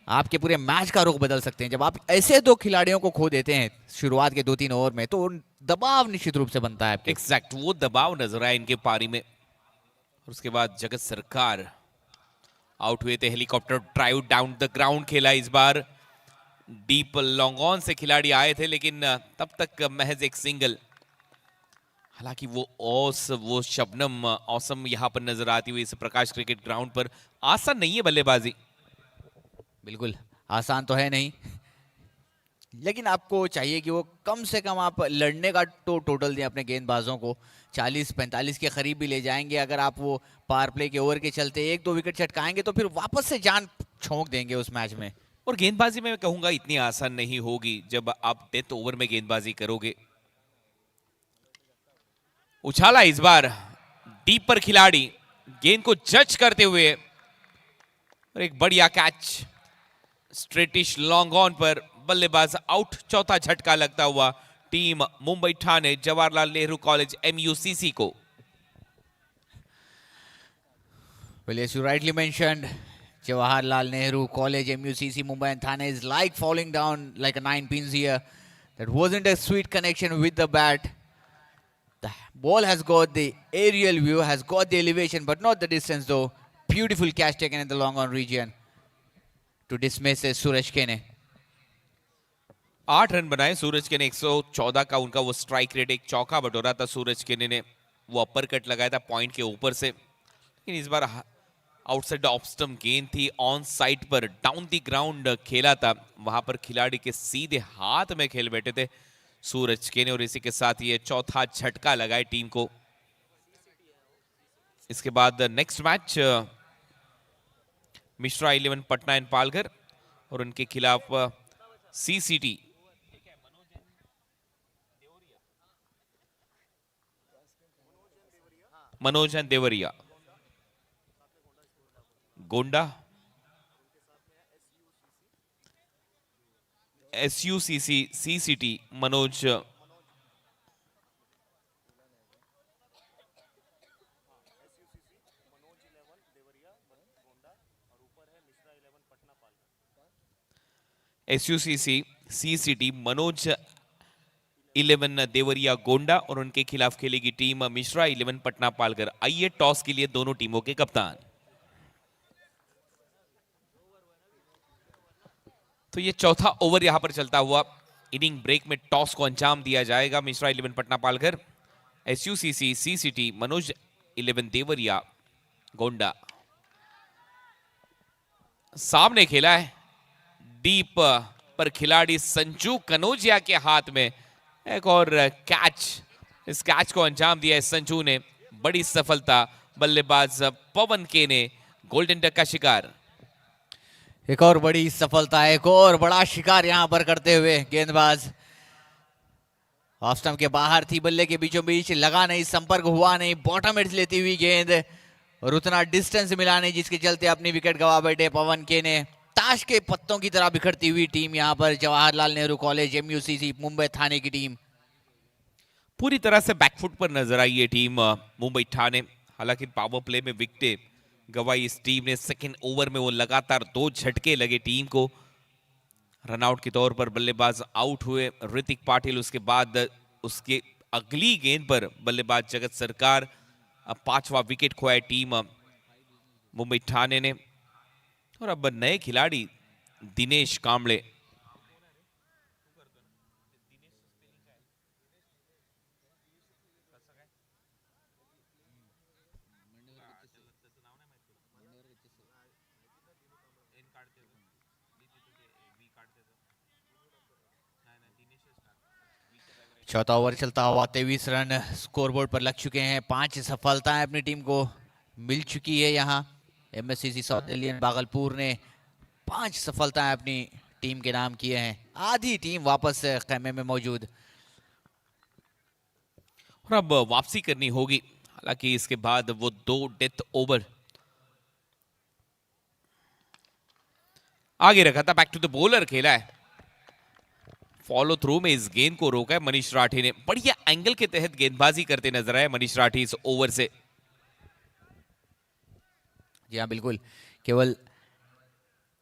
आपके पूरे मैच का रुख बदल सकते हैं। जब आप ऐसे 2 खिलाड़ियों को खो देते हैं शुरुआत के 2-3 ओवर में, तो दबाव निश्चित रूप से बनता है। एग्जैक्ट वो दबाव नजर आया इनके पारी में। और उसके बाद जगत सरकार आउट हुए थे। Helicopter drive down the ground खेला इस बार। डीप लॉन्ग ऑन से खिलाड़ी आए थे, लेकिन तब तक महज एक सिंगल। हालांकि वो शबनम औसम यहां पर नजर आती हुई इस प्रकाश क्रिकेट ग्राउंड पर। आसान नहीं है बल्लेबाजी, बिल्कुल आसान तो है नहीं। लेकिन आपको चाहिए कि वो कम से कम आप लड़ने का तो टोटल दें अपने गेंदबाजों को, 40-45 के करीब भी ले जाएंगे। अगर आप वो पावर प्ले के ओवर के चलते 1-2 विकेट चटकाएंगे तो फिर वापस से जान छोंक देंगे उस मैच में। और गेंदबाजी में मैं कहूंगा इतनी आसान नहीं होगी जब आप डेथ ओवर में गेंदबाजी करोगे। उछाला इस बार डीप पर खिलाड़ी गेंद को जज करते हुए, और एक बढ़िया कैच स्ट्रेटिश लॉन्ग ऑन पर, बल्लेबाज आउट। चौथा झटका लगता हुआ team Mumbai Thane Jawaharlal Nehru college MUCC को। Well, as you rightly mentioned, Jawaharlal Nehru College, MUCC, Mumbai and Thane is like falling down like a 9 pins here. That wasn't a sweet connection with the bat. The ball has got the aerial view, has got the elevation, but not the distance though. Beautiful catch taken in the long on region to dismiss Suraj Kene. 8 run बनाए सूरज के ने, 114 का उनका वो स्ट्राइक रेट। एक चौका बटोरा था सूरज के ने वो अपर कट लगाया था पॉइंट के ऊपर से, लेकिन इस बार आउटसाइड ऑफ स्टंप गेंद थी, ऑन साइड पर डाउन दी ग्राउंड खेला था, वहां पर खिलाड़ी के सीधे हाथ में खेल बैठे थे सूरज के ने, और इसी के साथ ये चौथा झटका लगाए टीम को। इसके बाद next match Mishra 11 Patna and Palghar, और उनके खिलाफ CCT Manoj and Deoria, Gonda SUCC CCT Manoj, SUCC CCT Manoj 11 Deoria Gonda, और उनके खिलाफ खेलेगी टीम मिश्रा 11 पटना पालघर। आइए टॉस के लिए दोनों टीमों के कप्तान। तो ये चौथा ओवर यहां पर चलता हुआ, इनिंग ब्रेक में टॉस को अंजाम दिया जाएगा। Mishra 11 Patna Palghar, SUCC CCT Manoj 11 Deoria Gonda. सामने खेला है डीप पर खिलाड़ी संजू कनोजिया के हाथ में, एक और कैच, इस कैच को अंजाम दिया है संजू ने, बड़ी सफलता। बल्लेबाज पवन के ने गोल्डन डक का शिकार। एक और बड़ी सफलता, एक और बड़ा शिकार यहां पर करते हुए गेंदबाज। ऑफ स्टंप के बाहर थी, बल्ले के बीचों बीच लगा नहीं, संपर्क हुआ नहीं, बॉटम एज लेती हुई गेंद, और उतना डिस्टेंस मिला नहीं जिसके चलते अपनी विकेट गवा बैठे पवन के ने। ताश के पत्तों की तरह बिखरती हुई टीम यहां पर जवाहरलाल नेहरू कॉलेज MUCC मुंबई ठाणे की टीम। पूरी तरह से बैकफुट पर नजर आई ये टीम मुंबई ठाणे। हालांकि पावर प्ले में विकेटें गवाई इस टीम ने। सेकंड ओवर में वो लगातार 2 झटके लगे टीम को। रनआउट के तौर पर बल्लेबाज आउट हुए ऋतिक पाटिल। उसके बाद उसके अगली गेंद पर बल्लेबाज जगत सरकार। अब 5वां विकेट खोया टीम मुंबई ठाणे ने। और अब नए खिलाड़ी दिनेश कांबळे। चौथा ओवर चलता हुआ 23 रन स्कोरबोर्ड पर लग चुके हैं। 5 सफलताएं अपनी टीम को मिल चुकी है। यहाँ MSCC साउथ दिल्ली भागलपुर ने 5 सफलताएं अपनी टीम के नाम किए हैं। आधी टीम वापस खेमे में मौजूद, और अब वापसी करनी होगी। हालांकि इसके बाद वो 2 डेथ ओवर आगे रखा था। बैक टू द बॉलर खेला है। फॉलो थ्रू में इस गेंद को रोका है मनीष राठी ने। बढ़िया एंगल के तहत गेंदबाजी करते नजर आए मनीष राठी इस ओवर से। जी हाँ बिल्कुल, केवल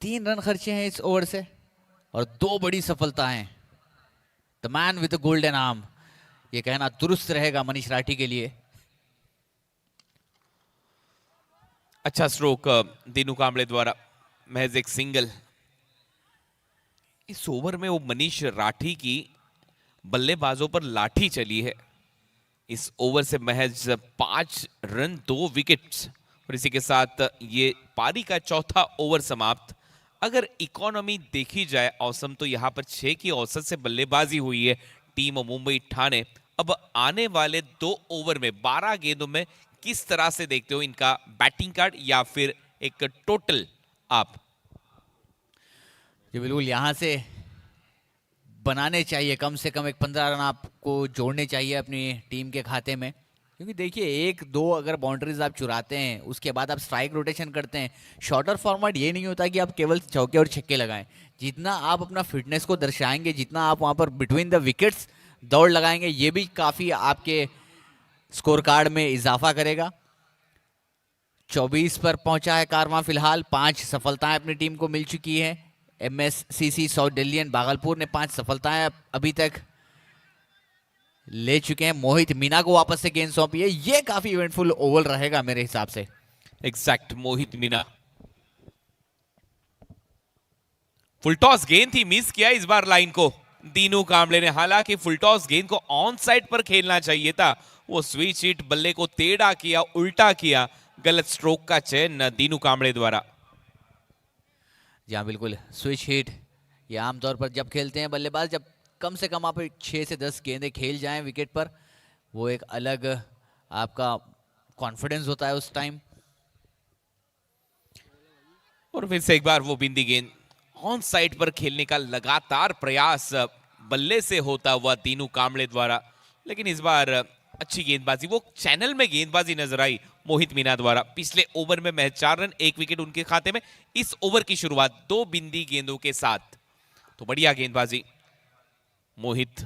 3 रन खर्चे हैं इस ओवर से और 2 बड़ी सफलता हैं। The man with the golden arm, ये कहना दुरुस्त रहेगा मनीष राठी के लिए। अच्छा स्ट्रोक दीनू कांबळे द्वारा, महज एक सिंगल। इस ओवर में वो मनीष राठी की बल्लेबाजों पर लाठी चली है। इस ओवर से महज 5 रन 2 विकेट्स, और इसी के साथ ये पारी का चौथा ओवर समाप्त। अगर इकोनॉमी देखी जाए औसम तो यहाँ पर 6 की औसत से बल्लेबाजी हुई है टीम मुंबई ठाणे। अब आने वाले 2 ओवर में 12 गेंदों में किस तरह से देखते हो इनका बैटिंग कार्ड या फिर एक टोटल आप? जी बिल्कुल, यहाँ से बनाने चाहिए कम से कम एक 15 रन आपको जोड़ने चाहिए अपनी टीम के खाते में, क्योंकि देखिए एक दो अगर बाउंड्रीज आप चुराते हैं उसके बाद आप स्ट्राइक रोटेशन करते हैं। शॉर्टर फॉर्मेट ये नहीं होता कि आप केवल चौके और छक्के लगाएं। जितना आप अपना फिटनेस को दर्शाएंगे, जितना आप वहाँ पर बिटवीन द विकेट्स दौड़ लगाएंगे, ये भी काफ़ी आपके स्कोर कार्ड में इजाफा करेगा। 24 पर पहुंचा है कारवां फिलहाल, 5 सफलताएं अपनी टीम को मिल चुकी है। MSCC साउथ दिल्ली भागलपुर ने 5 सफलताएं अभी तक ले चुके हैं। मोहित मीना को वापस से गेंद सौंपी है, ये काफी इवेंटफुल ओवर रहेगा मेरे हिसाब से। एग्जैक्ट, मोहित मीना फुल टॉस गेंद थी, मिस किया इस बार लाइन को दीनू कांबले ने। हालांकि फुल टॉस गेंद को ऑन साइड पर खेलना चाहिए था, वो स्विच हिट बल्ले को टेढ़ा किया, उल्टा किया, गलत स्ट्रोक का चयन दीनू कांबले द्वारा। जी हाँ बिल्कुल, स्विच हिट ये आमतौर पर जब खेलते हैं बल्लेबाज, जब कम से कम आप 6 से 10 गेंदें खेल जाएं विकेट पर, वो एक अलग आपका कॉन्फिडेंस होता है उस टाइम। और फिर से एक बार वो बिंदी गेंद ऑन साइड पर खेलने का लगातार प्रयास बल्ले से होता हुआ दीनू कांबले द्वारा, लेकिन इस बार अच्छी गेंदबाजी, वो चैनल में गेंदबाजी नजर आई मोहित मीना द्वारा। पिछले ओवर में महज 4 रन, 1 विकेट उनके खाते में। इस ओवर की शुरुआत 2 बिंदी गेंदों के साथ, तो बढ़िया गेंदबाजी। मोहित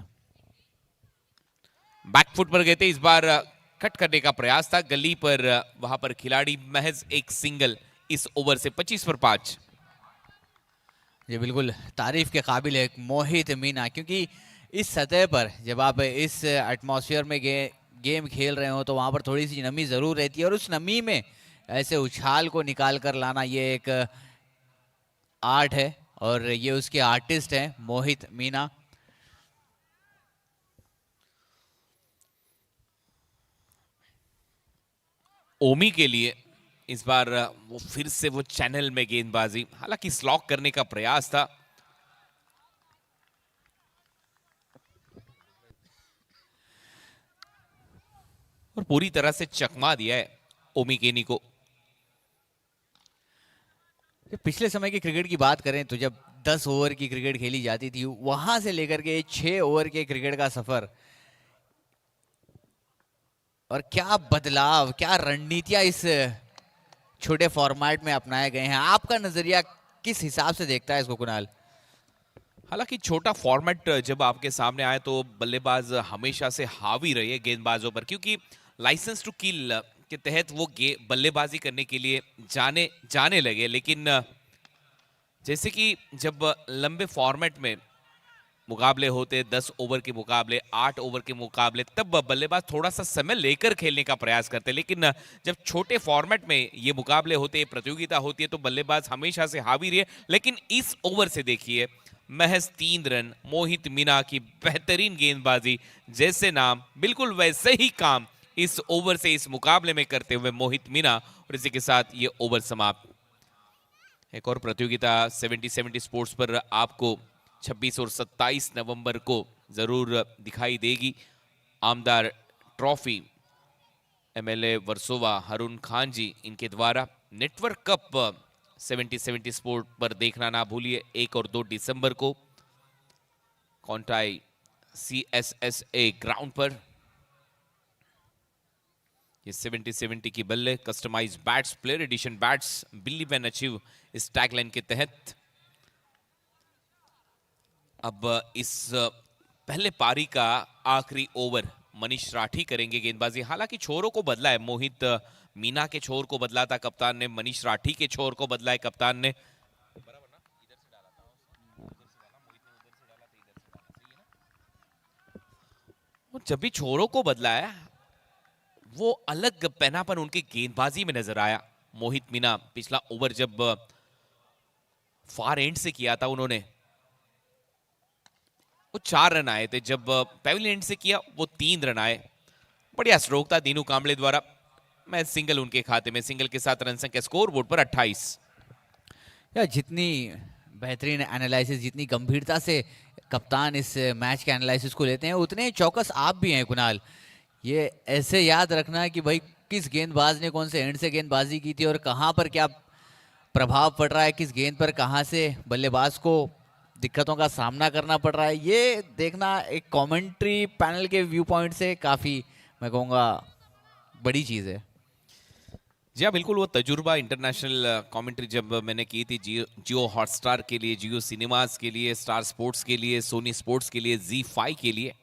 बैकफुट पर गए थे, इस बार कट करने का प्रयास था गली पर, वहां पर खिलाड़ी महज एक सिंगल इस ओवर से 25 पर 5। ये बिल्कुल तारीफ के काबिल है मोहित मीना, क्योंकि इस सतह पर जब आप इस एटमॉस्फेयर में गेम खेल रहे हो तो वहाँ पर थोड़ी सी नमी ज़रूर रहती है, और उस नमी में ऐसे उछाल को निकाल कर लाना ये एक आर्ट है, और ये उसके आर्टिस्ट हैं मोहित मीना। ओमी के लिए इस बार वो फिर से वो चैनल में गेंदबाजी, हालांकि स्लॉक करने का प्रयास था। और पूरी तरह से चकमा दिया है ओमी केनी को। पिछले समय की क्रिकेट की बात करें तो जब 10 ओवर की क्रिकेट खेली जाती थी, वहां से लेकर के 6 ओवर के क्रिकेट का सफर, और क्या बदलाव, क्या रणनीतियां इस छोटे फॉर्मेट में अपनाए गए हैं। आपका नजरिया किस हिसाब से देखता है इसको कुणाल? हालांकि छोटा फॉर्मेट जब आपके सामने आए तो बल्लेबाज हमेशा से हावी रहे हैं गेंदबाजों पर, क्योंकि लाइसेंस टू किल के तहत वो बल्लेबाजी करने के लिए जाने लगे। लेकिन जैसे कि जब लंबे फॉर्मेट में मुकाबले होते, 10 ओवर के मुकाबले, 8 ओवर के मुकाबले, तब बल्लेबाज थोड़ा सा समय लेकर खेलने का प्रयास करते। लेकिन जब छोटे फॉर्मेट में ये मुकाबले होते, प्रतियोगिता होती है, तो बल्लेबाज हमेशा से हावी रहे। लेकिन इस ओवर से देखिए, महज 3 रन, मोहित मीना की बेहतरीन गेंदबाजी, जैसे नाम बिल्कुल वैसे ही काम इस ओवर से इस मुकाबले में करते हुए मोहित मीना। और इसी के साथ ये ओवर समाप्त। एक और प्रतियोगिता 70-70 स्पोर्ट्स पर आपको 26 और 27 नवंबर को जरूर दिखाई देगी। आमदार ट्रॉफी, MLA वर्सोवा हरुण खान जी इनके द्वारा। नेटवर्क कप 70-70 स्पोर्ट पर देखना ना भूलिए 1 और 2 दिसंबर को कॉन्टाई CSSA ग्राउंड पर। ये 70-70 की बल्ले, customize bats, player edition bats, believe and achieve इस टैगलाइन के तहत। अब इस पहले पारी का आखिरी ओवर मनीष राठी करेंगे गेंदबाजी। हालांकि छोरों को बदला है, मोहित मीना के छोर को बदला था कप्तान ने, मनीष राठी के छोर को बदला है कप्तान ने। और जब भी छोरों को बदला है, वो अलग पहनापन उनकी गेंदबाजी में नजर आया। मोहित मीना पिछला ओवर जब फार एंड से किया था उन्होंने, वो 4 रन आए थे। जब पेविलियन एंड से किया वो 3 रन आए। बढ़िया स्ट्रोक था दीनू कांबले द्वारा। मैं सिंगल उनके खाते में, सिंगल के साथ रन संख्या स्कोर बोर्ड पर 28। या जितनी बेहतरीन एनालिसिस, जितनी गंभीरता से कप्तान इस मैच के एनालिसिस को लेते हैं, उतने चौकस आप भी हैं कुणाल। ये ऐसे याद रखना कि भाई किस गेंदबाज ने कौन से एंड से गेंदबाजी की थी और कहाँ पर क्या प्रभाव पड़ रहा है, किस गेंद पर कहाँ से बल्लेबाज को दिक्कतों का सामना करना पड़ रहा है, ये देखना एक कमेंट्री पैनल के व्यू पॉइंट से काफ़ी, मैं कहूँगा, बड़ी चीज़ है। जी हाँ, बिल्कुल। वो तजुर्बा इंटरनेशनल कमेंट्री जब मैंने की थी जियो जियो हॉटस्टार के लिए, जियो सिनेमास के लिए, स्टार स्पोर्ट्स के लिए, सोनी स्पोर्ट्स के लिए, जी5 के लिए,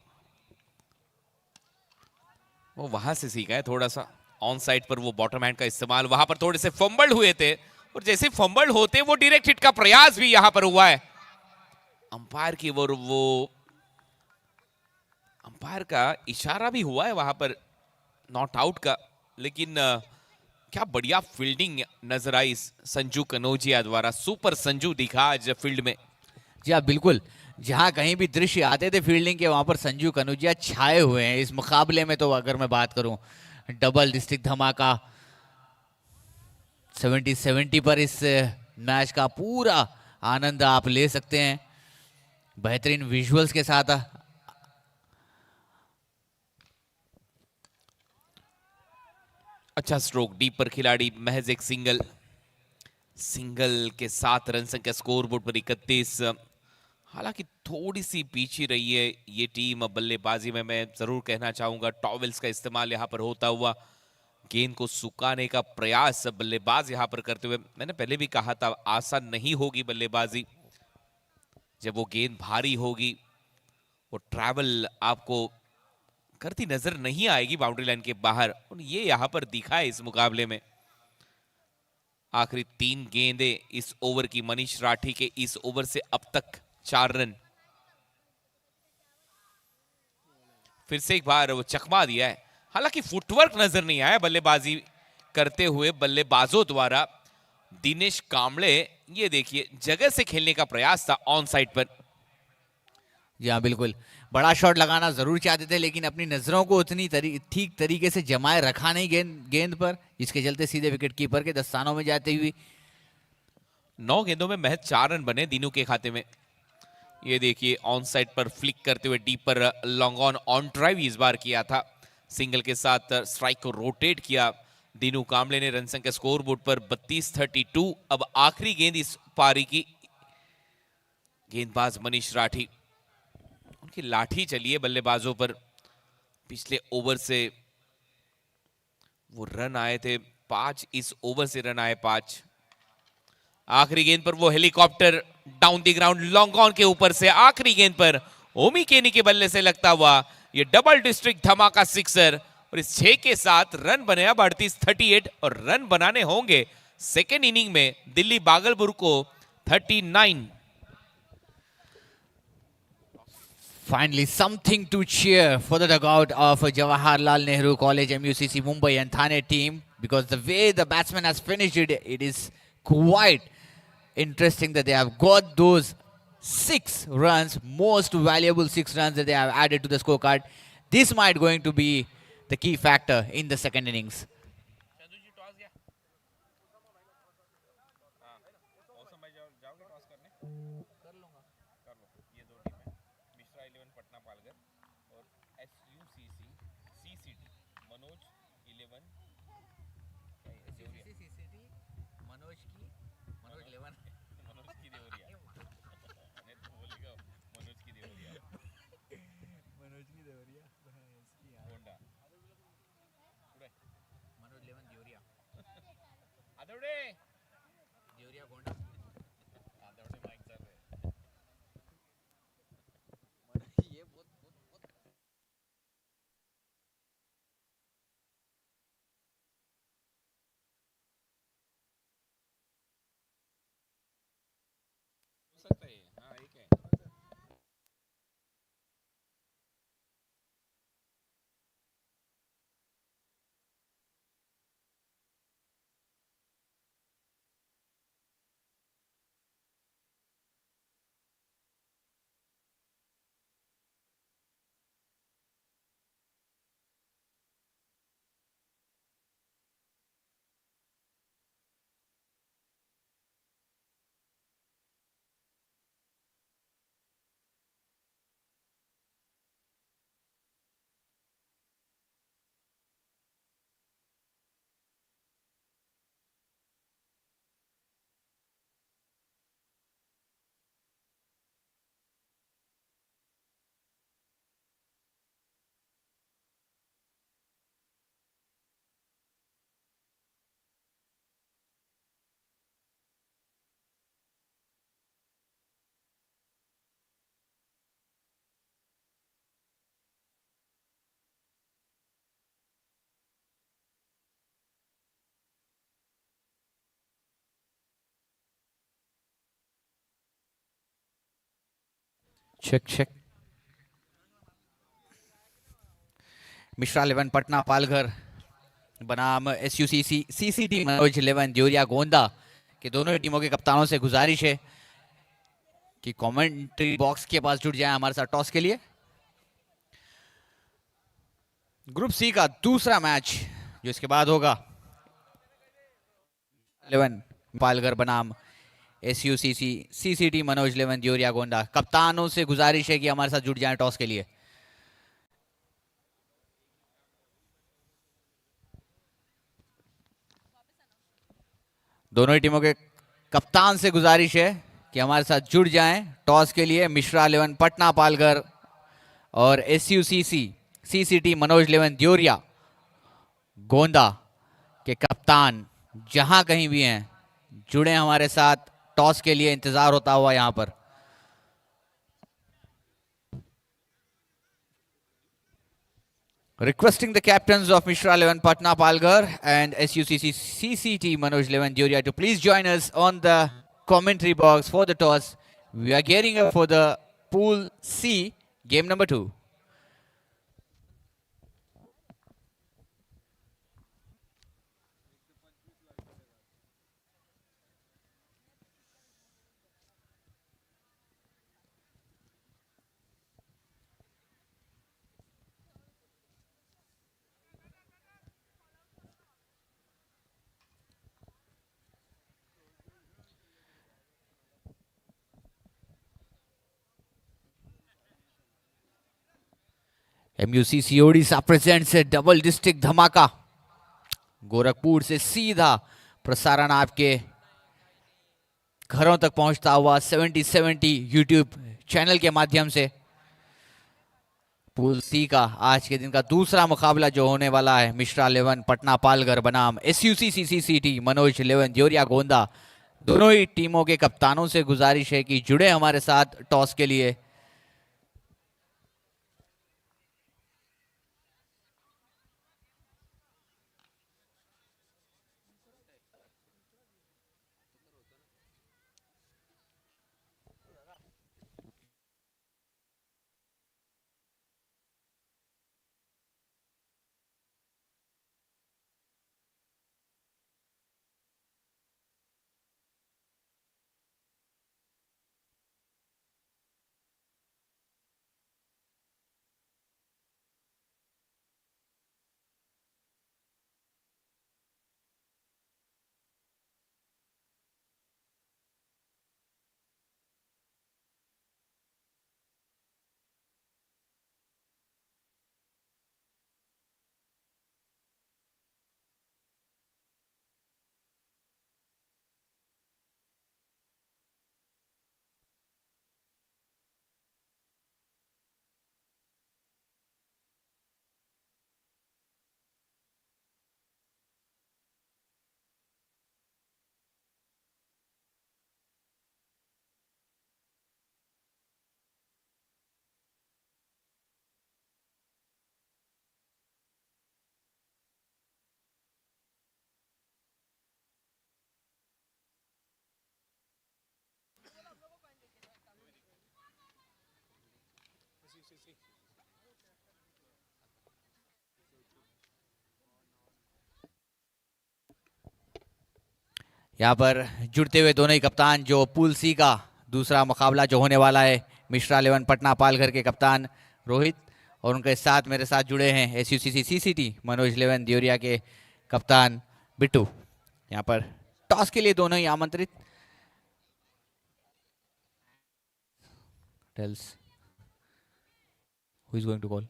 वो वहां से सीखा है थोड़ा सा। ऑन साइड पर वो बॉटम हैंड का इस्तेमाल, वहां पर थोड़े से फंबल हुए थे, और जैसे फंबल होते वो डायरेक्ट हिट का प्रयास भी यहां पर हुआ है। अंपायर की वो अंपायर का इशारा भी हुआ है वहां पर नॉट आउट का, लेकिन क्या बढ़िया फील्डिंग नजर आई संजू कनौजिया द्वारा। सुपर संजू दिखा आज फील्ड में। जी हाँ, बिल्कुल। जहाँ कहीं भी दृश्य आते थे फील्डिंग के, वहाँ पर संजू कनौजिया छाए हुए हैं इस मुकाबले में। तो अगर मैं बात करूँ, डबल डिस्ट्रिक्ट धमाका 70-70 पर इस मैच का पूरा आनंद आप ले सकते हैं बेहतरीन विजुअल्स के साथ। अच्छा स्ट्रोक, डीप पर खिलाड़ी महज एक सिंगल के साथ रन संख्या स्कोर बोर्ड पर 31। हालांकि थोड़ी सी पीछे रही है ये टीम बल्लेबाजी में। मैं जरूर कहना चाहूंगा टॉवेल्स का इस्तेमाल यहां पर होता हुआ, गेंद को सुखाने का प्रयास बल्लेबाज यहां पर करते हुए। मैंने पहले भी कहा था आसान नहीं होगी बल्लेबाजी, जब वो गेंद भारी होगी, वो ट्रैवल आपको करती नजर नहीं आएगी बाउंड्री लाइन के बाहर। और ये यहां पर दिखा है इस मुकाबले में। आखिरी 3 गेंदें इस ओवर की, मनीष राठी के इस ओवर से अब तक 4 रन। फिर से एक बार वो चकमा दिया है। हालांकि फुटवर्क नजर नहीं आया बल्लेबाजी करते हुए बल्लेबाजों द्वारा। दिनेश कांबळे, ये देखिए जगह से खेलने का प्रयास था ऑन साइड पर। जी हाँ, बिल्कुल। बड़ा शॉट लगाना जरूर चाहते थे, लेकिन अपनी नजरों को उतनी ठीक तरीके से जमाए रखा नहीं गेंद पर, जिसके चलते सीधे विकेट कीपर के दस्तानों में जाते हुए 9 गेंदों में महज 4 रन बने दीनू के खाते में। ये देखिए ऑन साइड पर फ्लिक करते हुए डीप पर लॉन्ग ऑन ड्राइव इस बार किया था। सिंगल के साथ स्ट्राइक को रोटेट किया दीनू कांबळे ने। रन संख्या स्कोर बोर्ड पर 32-32। अब आखिरी गेंद इस पारी की, गेंदबाज मनीष राठी, उनकी लाठी चली है बल्लेबाजों पर। पिछले ओवर से वो रन आए थे 5, इस ओवर से रन आए 5। आखिरी गेंद पर वो helicopter down the ground long on के ऊपर से, आखिरी गेंद पर ओमी केनी के बल्ले से लगता हुआ ये डबल डिस्ट्रिक्ट धमाका सिक्सर। और इस 6 के साथ रन बने अब 38-38, और रन बनाने होंगे सेकेंड इनिंग में दिल्ली बागलपुर को 39। Finally, something to cheer for the dugout of Jawaharlal Nehru College MUCC Mumbai and Thane team, because the way the batsman has finished it, it is quite interesting that they have got those 6 runs, most valuable 6 runs that they have added to the scorecard. This might going to be the key factor in the second innings. Check check. Mishra 11 Patna Palghar बनाम एसयूसीसी सीसीटी मनोज 11 देवरिया गोंदा के दोनों ही टीमों के कप्तानों से गुजारिश है कि कमेंट्री बॉक्स के पास जुड़ जाए हमारे साथ टॉस के लिए। ग्रुप सी का दूसरा मैच जो इसके बाद होगा 11 पालघर बनाम एसयूसीसी सीसीटी मनोज 11 देवरिया गोंडा। कप्तानों से गुजारिश है कि हमारे साथ जुड़ जाएं टॉस के लिए। दोनों ही टीमों के कप्तान से गुजारिश है कि हमारे साथ जुड़ जाएं टॉस के लिए। मिश्रा 11 पटना पालघर और एसयूसीसी सीसीटी मनोज 11 देवरिया गोंदा के कप्तान जहां कहीं भी हैं जुड़े हमारे साथ टॉस के लिए। इंतजार होता हुआ यहां पर requesting the captains of Mishra 11 Patna Palghar and SUCC CCT Manoj 11 Deoria to please join us on the commentary box for the toss. We are gearing up for the Pool C, game number 2. MUCC Odisha presents a double district धमाका। गोरखपुर से सीधा प्रसारण आपके घरों तक पहुंचता हुआ 7070 यूट्यूब चैनल के माध्यम से। पूल सी का आज के दिन का दूसरा मुकाबला जो होने वाला है मिश्रा 11 पटना पालघर बनाम एसयूसीसी सीसीटी मनोज 11 देवरिया गोंदा। दोनों ही टीमों के कप्तानों से गुजारिश है कि जुड़े हमारे साथ टॉस के लिए। यहाँ पर जुड़ते हुए दोनों ही कप्तान जो पूल सी का दूसरा मुकाबला जो होने वाला है मिश्रा 11 पटना पालघर के कप्तान रोहित और उनके साथ मेरे साथ जुड़े हैं एसयूसीसी सीसीटी मनोज 11 देवरिया के कप्तान बिट्टू। यहाँ पर टॉस के लिए दोनों ही आमंत्रित। Tails who is going to call?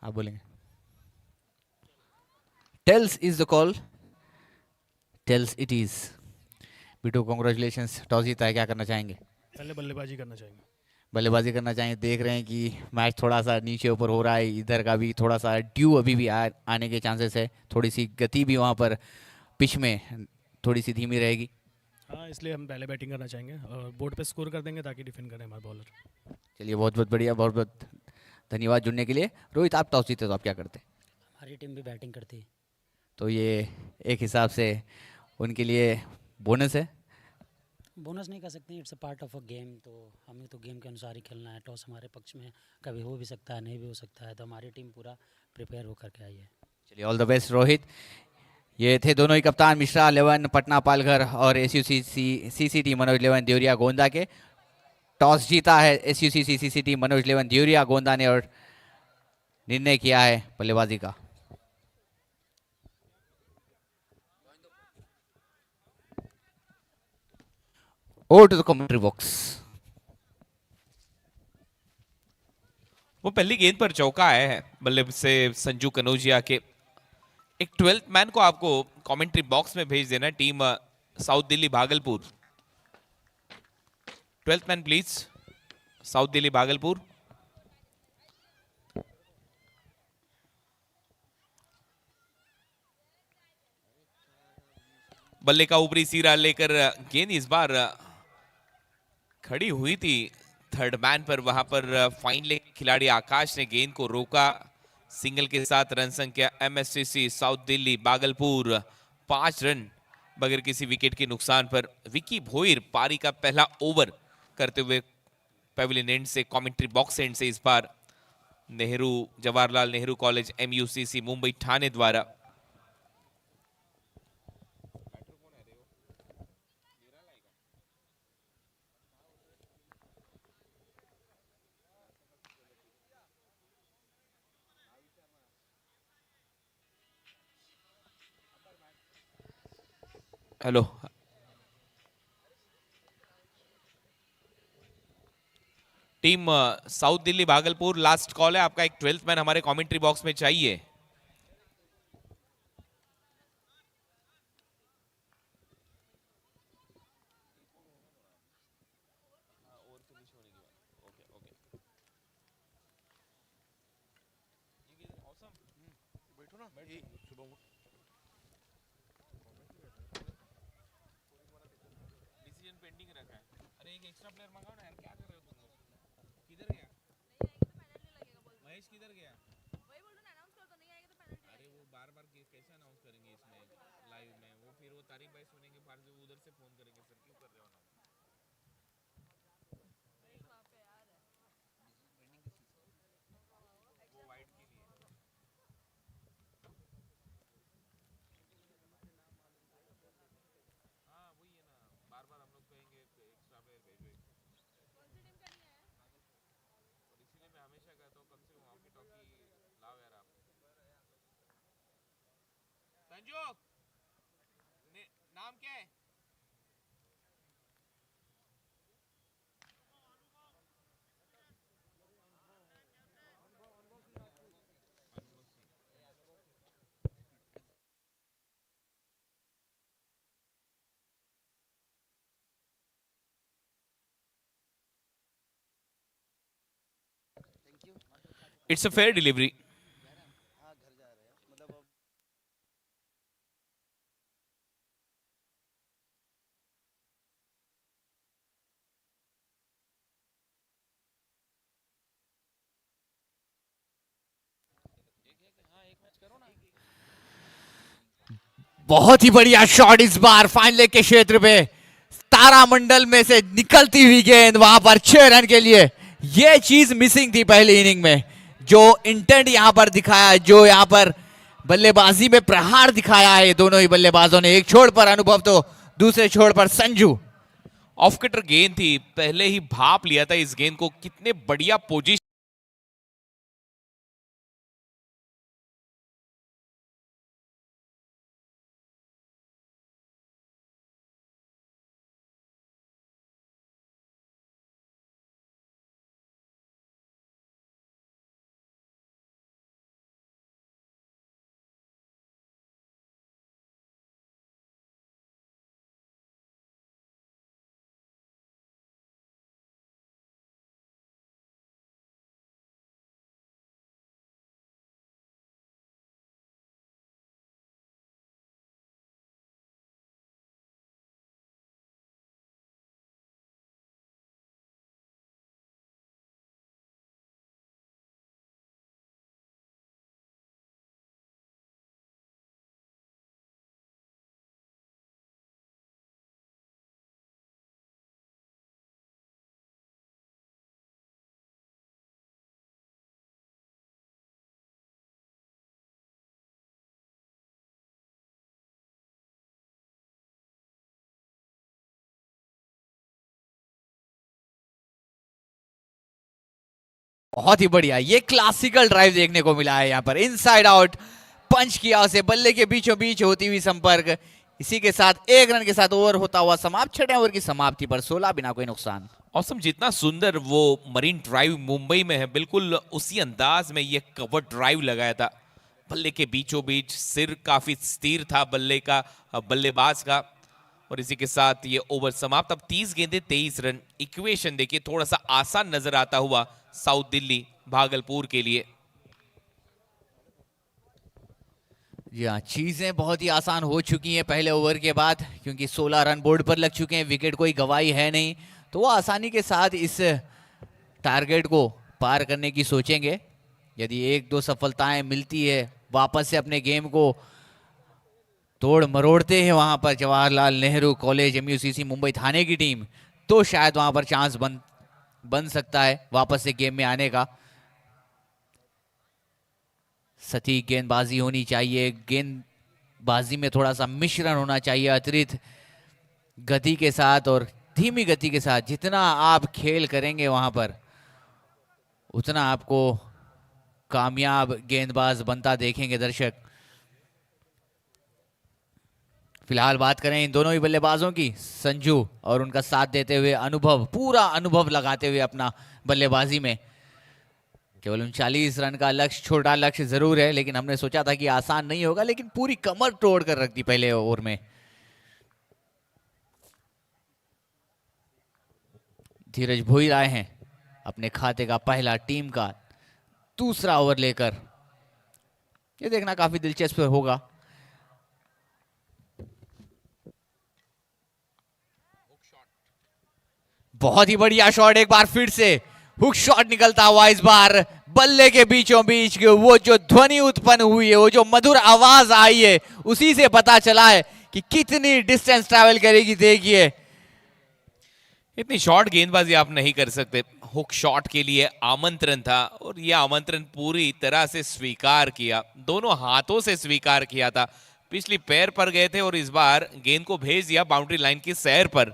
आप बोलेंगे। Tails is the call. Tails it is. Bittu congratulations, toss जीता है, क्या करना चाहेंगे? पहले बल्लेबाजी करना चाहेंगे। बल्लेबाजी करना चाहेंगे। देख रहे हैं कि मैच थोड़ा सा नीचे ऊपर हो रहा है, इधर का भी थोड़ा सा ड्यू अभी भी आने के चांसेस है। थोड़ी सी गति भी वहाँ पर पिच में थोड़ी सी धीमी रहेगी। हाँ, इसलिए हम पहले बैटिंग करना चाहेंगे और बोर्ड पे स्कोर कर देंगे ताकि डिफेंड करें हमारे बॉलर। चलिए, बहुत बहुत बढ़िया, बहुत बहुत धन्यवाद जुड़ने के लिए। रोहित, आप टॉस जीते तो आप क्या करते? हमारी टीम भी बैटिंग करती है। तो ये एक हिसाब से उनके लिए बोनस है। बोनस नहीं कह सकते, it's a part of a game. तो हमें तो गेम के अनुसार ही खेलना है। टॉस हमारे पक्ष में कभी हो भी सकता है, नहीं भी हो सकता है। तो हमारी टीम पूरा प्रिपेयर होकर के आई है। चलिए, ऑल द बेस्ट रोहित। ये थे दोनों ही कप्तान, मिश्रा 11 पटना पालघर और एसयूसी सीसीटी मनोज 11 देवरिया गोंदा के। टॉस जीता है एसयूसी सीसीटी मनोज 11 देवरिया गोंदा ने और निर्णय किया है बल्लेबाजी का। Over to the commentary box. वो पहली गेंद पर चौका आया है बल्ले से संजू कनौजिया के। एक 12th मैन को आपको कमेंट्री बॉक्स में भेज देना है, team south Delhi Bhagalpur. 12th man please, south Delhi Bhagalpur. बल्ले का ऊपरी सिरा लेकर गेंद इस बार खड़ी हुई थी थर्ड मैन पर, वहां पर फाइन लेग खिलाड़ी आकाश ने गेंद को रोका। सिंगल के साथ रन संख्या एमएससीसी साउथ दिल्ली भागलपुर 5 रन बगैर किसी विकेट के नुकसान पर। विकी भोईर पारी का पहला ओवर करते हुए पेविलियन एंड से, कमेंट्री बॉक्स एंड से इस बार नेहरू जवाहरलाल नेहरू कॉलेज एमयूसीसी मुंबई ठाणे द्वारा। Hello, team south Delhi Bhagalpur, last call है आपका। एक 12th मैन हमारे कमेंट्री बॉक्स में चाहिए। अरे एक एक्स्ट्रा प्लेयर मंगाओ ना यार, क्या कर रहे हो तुम लोग? किधर गया महेश, किधर गया? वही बोल रहा ना, अनाउंस कर दो, नहीं आएगा तो पेनल्टी। अरे वो बार बार कैसे अनाउंस करेंगे इसमें लाइव में? वो फिर वो तारीफ भाई सुनेंगे बाहर से, वो उधर से फोन करेंगे, सर क्यों कर रहे हो अनाउंस? वो वाइट के लिए। हाँ वही है ना, बार बार हम लोग कहेंगे एक्स्ट्रा प्लेयर भेजो, और इसीलिए मैं हमेशा कहता हूँ कम से कम वॉकी टॉकी लाओ यार आप। संजू, नाम क्या है? It's a fair delivery. बहुत ही बढ़िया शॉट इस बार फाइन लेग के क्षेत्र पे, तारामंडल में से निकलती हुई गेंद वहां पर 6 रन के लिए। ये चीज मिसिंग थी पहली इनिंग में, जो इंटेंट यहां पर दिखाया, जो यहां पर बल्लेबाजी में प्रहार दिखाया है दोनों ही बल्लेबाजों ने। एक छोड़ पर अनुभव तो दूसरे छोड़ पर संजू। ऑफ कटर गेंद थी, पहले ही भाप लिया था इस गेंद को। कितने बढ़िया पोजीशन बहुत ही बढ़िया, ये क्लासिकल ड्राइव देखने को मिला है यहाँ पर, इनसाइड आउट पंच किया उसे, बल्ले के बीचों बीच होती हुई संपर्क। इसी के साथ 1 रन के साथ ओवर होता हुआ समाप्त। 6 ओवर की समाप्ति पर 16 बिना कोई नुकसान। औसम, जितना सुंदर वो मरीन ड्राइव मुंबई में है, बिल्कुल उसी अंदाज में ये कवर ड्राइव लगाया था। बल्ले के बीचों बीच, सिर काफी स्थिर था बल्ले का, बल्लेबाज का, और इसी के साथ ये ओवर समाप्त। अब 30 गेंदें 23 रन। इक्वेशन देखिए, थोड़ा सा आसान नजर आता हुआ साउथ दिल्ली भागलपुर के लिए। जी हाँ, चीजें बहुत ही आसान हो चुकी हैं पहले ओवर के बाद, क्योंकि 16 रन बोर्ड पर लग चुके हैं, विकेट कोई गवाही है नहीं, तो वो आसानी के साथ इस टारगेट को पार करने की सोचेंगे। यदि 1-2 सफलताएं मिलती है, वापस से अपने गेम को तोड़ मरोड़ते हैं वहां पर जवाहरलाल नेहरू कॉलेज MUCC मुंबई थाने की टीम, तो शायद वहां पर चांस बन सकता है वापस से गेम में आने का। सटीक गेंदबाजी होनी चाहिए, गेंदबाजी में थोड़ा सा मिश्रण होना चाहिए, अतिरिक्त गति के साथ और धीमी गति के साथ। जितना आप खेल करेंगे वहां पर, उतना आपको कामयाब गेंदबाज बनता देखेंगे दर्शक। फिलहाल बात करें इन दोनों ही बल्लेबाजों की, संजू और उनका साथ देते हुए अनुभव, पूरा अनुभव लगाते हुए अपना बल्लेबाजी में। केवल 39 रन का लक्ष्य, छोटा लक्ष्य जरूर है, लेकिन हमने सोचा था कि आसान नहीं होगा, लेकिन पूरी कमर तोड़ कर रख दी पहले ओवर में। धीरज भोईर आए हैं अपने खाते का पहला, टीम का दूसरा ओवर लेकर। ये देखना काफी दिलचस्प होगा। बहुत ही बढ़िया शॉट, एक बार फिर से हुक शॉट निकलता हुआ, इस बार बल्ले के बीचों बीच वो जो ध्वनि उत्पन्न हुई है, वो जो मधुर आवाज आई है, उसी से पता चला है कि कितनी डिस्टेंस ट्रैवल करेगी। देखिए, इतनी शॉर्ट गेंदबाजी आप नहीं कर सकते। हुक शॉट के लिए आमंत्रण था, और यह आमंत्रण पूरी तरह से स्वीकार किया, दोनों हाथों से स्वीकार किया था। पिछली पैर पर गए थे और इस बार गेंद को भेज दिया बाउंड्री लाइन की सैर पर।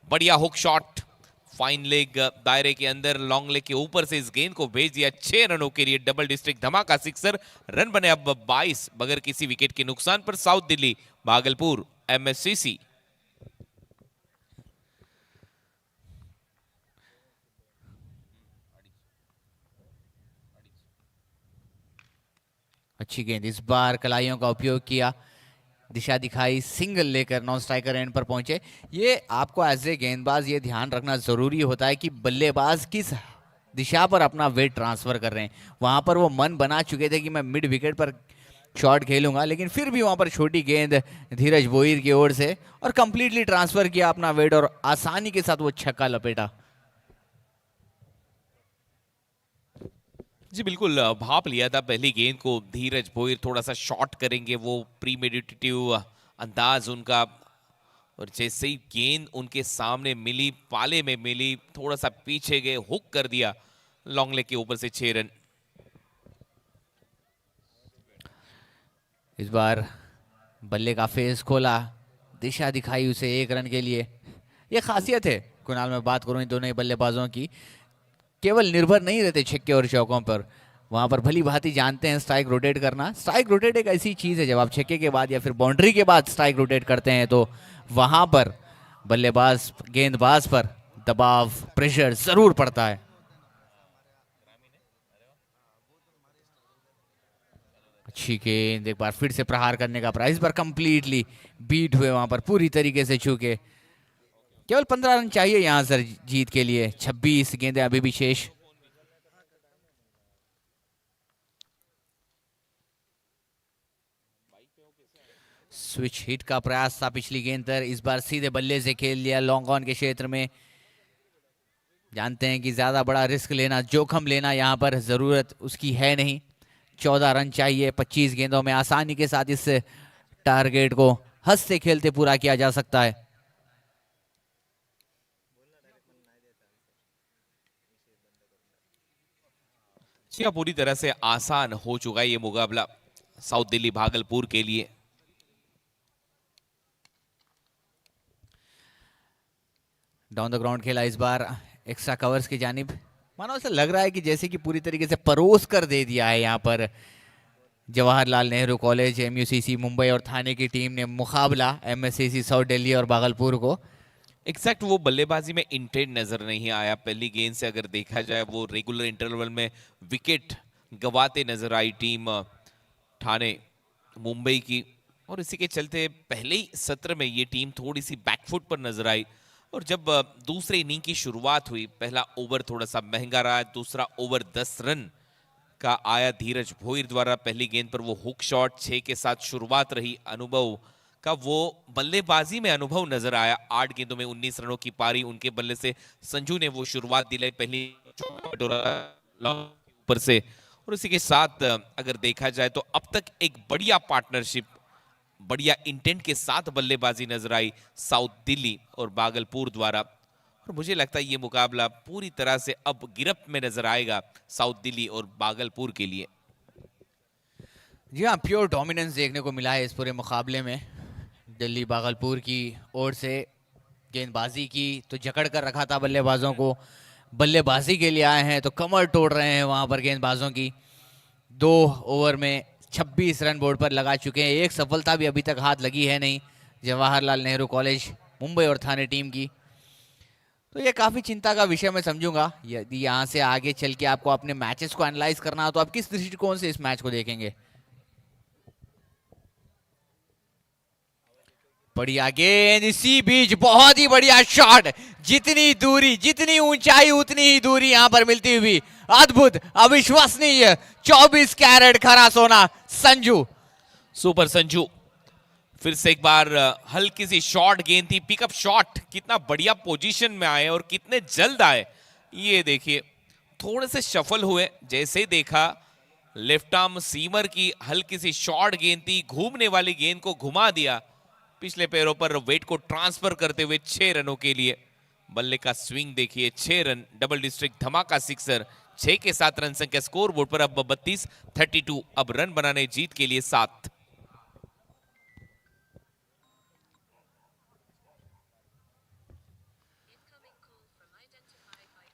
बढ़िया हुक शॉट, फाइन लेग दायरे के अंदर, लॉन्ग लेग के ऊपर से इस गेंद को भेज दिया। 6 रनों के लिए डबल डिस्ट्रिक्ट धमाका सिक्सर। रन बने अब 22 बगैर किसी विकेट के नुकसान पर। South Delhi Bhagalpur MSCC। अच्छी गेंद, इस बार कलाइयों का उपयोग किया, दिशा दिखाई, सिंगल लेकर नॉन स्ट्राइकर एंड पर पहुंचे। ये आपको एज ए गेंदबाज ये ध्यान रखना जरूरी होता है कि बल्लेबाज किस दिशा पर अपना वेट ट्रांसफर कर रहे हैं। वहां पर वो मन बना चुके थे कि मैं मिड विकेट पर शॉट खेलूंगा, लेकिन फिर भी वहां पर छोटी गेंद धीरज भोईर की ओर से, और कंप्लीटली ट्रांसफर किया अपना वेट और आसानी के साथ वो छक्का लपेटा। जी बिल्कुल, भाप लिया था पहली गेंद को धीरज भोईर, थोड़ा सा शॉट करेंगे, वो प्रीमेडिटेटिव अंदाज उनका, और जैसे ही गेंद उनके सामने मिली, पाले में मिली, थोड़ा सा पीछे गए, हुक कर दिया लॉन्ग लेग के ऊपर से। 6 रन। इस बार बल्ले का फेस खोला, दिशा दिखाई उसे 1 रन के लिए। यह खासियत है कुणाल, मैं बात करूं इन दोनों ही बल्लेबाजों की, केवल निर्भर नहीं रहते छक्के और चौकों पर, वहां पर भली भांति जानते हैं स्ट्राइक रोटेट करना। स्ट्राइक रोटेट एक ऐसी चीज है, जब आप छक्के के बाद या फिर बाउंड्री के बाद स्ट्राइक रोटेट करते हैं, तो वहां पर बल्लेबाज गेंदबाज पर दबाव, प्रेशर जरूर पड़ता है। अच्छी गेंद, एक बार फिर से प्रहार करने का प्रयास, इस बार कंप्लीटली बीट हुए वहां पर, पूरी तरीके से छूके। केवल 15 रन चाहिए यहां सर जीत के लिए, 26 गेंदें अभी भी शेष। स्विच हिट का प्रयास था पिछली गेंद पर, इस बार सीधे बल्ले से खेल लिया लॉन्ग ऑन के क्षेत्र में। जानते हैं कि ज्यादा बड़ा रिस्क लेना, जोखिम लेना यहां पर जरूरत उसकी है नहीं। 14 रन चाहिए 25 गेंदों में, आसानी के साथ इस टारगेट को हंसते खेलते पूरा किया जा सकता है। पूरी तरह से आसान हो चुका है ये मुकाबला साउथ दिल्ली भागलपुर के लिए। डाउन द ग्राउंड खेला इस बार, एक्स्ट्रा कवर्स की जानिब मानो ऐसा लग रहा है कि जैसे कि पूरी तरीके से परोस कर दे दिया है यहाँ पर जवाहरलाल नेहरू कॉलेज, एमयूसीसी मुंबई और थाने की टीम ने मुकाबला एमएससीसी साउथ दिल्ली और भागलपुर को। एग्जैक्ट वो बल्लेबाजी में इंटेंट नजर नहीं आया। पहली गेंद से अगर देखा जाए वो रेगुलर इंटरवल में विकेट गवाते नजर आई टीम ठाणे मुंबई की, और इसी के चलते पहले ही सत्र में ये टीम थोड़ी सी बैकफुट पर नजर आई। और जब दूसरे इनिंग की शुरुआत हुई, पहला ओवर थोड़ा सा महंगा रहा, दूसरा ओवर 10 रन का आया धीरज भोईर द्वारा। पहली गेंद पर वो हुक शॉट 6 के साथ शुरुआत रही। अनुभव का वो बल्लेबाजी में अनुभव नजर आया। 8 गेंदों में 19 रनों की पारी उनके बल्ले से संजू ने वो शुरुआत दिलाई पहली ऊपर से। और इसी के साथ अगर देखा जाए तो अब तक एक बढ़िया पार्टनरशिप, बढ़िया इंटेंट के साथ बल्लेबाजी नजर आई साउथ दिल्ली और भागलपुर द्वारा। और मुझे लगता है ये मुकाबला पूरी तरह से अब गिरफ्त में नजर आएगा साउथ दिल्ली और भागलपुर के लिए। जी हाँ, प्योर डोमिनेंस देखने को मिला है इस पूरे मुकाबले में। दिल्ली भागलपुर की ओर से गेंदबाजी की तो जकड़ कर रखा था बल्लेबाजों को, बल्लेबाजी के लिए आए हैं तो कमर तोड़ रहे हैं वहां पर गेंदबाजों की। 2 ओवर में 26 रन बोर्ड पर लगा चुके हैं। एक सफलता भी अभी तक हाथ लगी है नहीं जवाहरलाल नेहरू कॉलेज मुंबई और थाने टीम की। तो ये काफ़ी चिंता का विषय मैं समझूंगा। यदि यहाँ से आगे चल के आपको अपने मैचेस को एनालाइज करना हो तो आप किस दृष्टिकोण से इस मैच को देखेंगे? बढ़िया गेंद, इसी बीच बहुत ही बढ़िया शॉट। जितनी दूरी, जितनी ऊंचाई उतनी ही दूरी यहां पर मिलती हुई। अद्भुत, अविश्वसनीय 24 कैरेट खरा सोना संजू। सुपर संजू फिर से एक बार हल्की सी शॉर्ट गेंद थी, पिकअप शॉट। कितना बढ़िया पोजीशन में आए और कितने जल्द आए। ये देखिए थोड़े से शफल हुए, जैसे ही देखा लेफ्ट आर्म सीमर की हल्की सी शॉर्ट गेंद थी, घूमने वाली गेंद को घुमा दिया पिछले पैरों पर, वेट को ट्रांसफर करते हुए 6 रनों के लिए। बल्ले का स्विंग देखिए, 6 रन, डबल डिस्ट्रिक्ट धमाका सिक्सर। 6 के साथ रन संख्या स्कोर बोर्ड पर अब 32-32। अब रन बनाने जीत के लिए 7।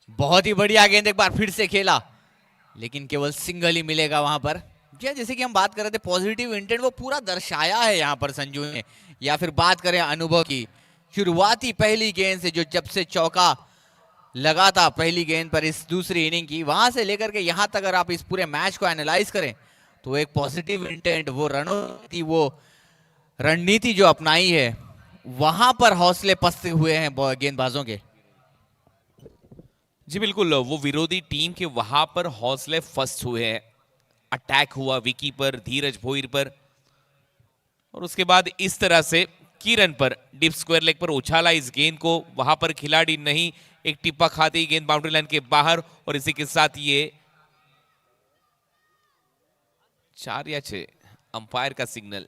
बहुत ही बढ़िया गेंद एक बार फिर से खेला, लेकिन केवल सिंगल ही मिलेगा वहां पर। जैसे कि हम बात कर रहे थे पॉजिटिव इंटेंट, वो पूरा दर्शाया है यहाँ पर संजू ने। या फिर बात करें अनुभव की, शुरुआती पहली गेंद से जो जब से चौका लगा था पहली गेंद पर इस दूसरी इनिंग की, वहां से लेकर के यहाँ तक अगर आप इस पूरे मैच को एनालाइज करें तो एक पॉजिटिव इंटेंट, वो रणनीति, वो रणनीति जो अपनाई है, वहां पर हौसले पस्त हुए हैं गेंदबाजों के। जी बिल्कुल, वो विरोधी टीम के वहां पर हौसले फस्त हुए हैं। अटैक हुआ विकी पर, धीरज भोईर पर, और उसके बाद इस तरह से किरण पर डीप स्क्वायर लेग पर उछाला इस गेंद को। वहां पर खिलाड़ी नहीं, एक टिप्पा खाती गेंद बाउंड्री लाइन के बाहर, और इसी के साथ ये 4 या 6 अंपायर का सिग्नल,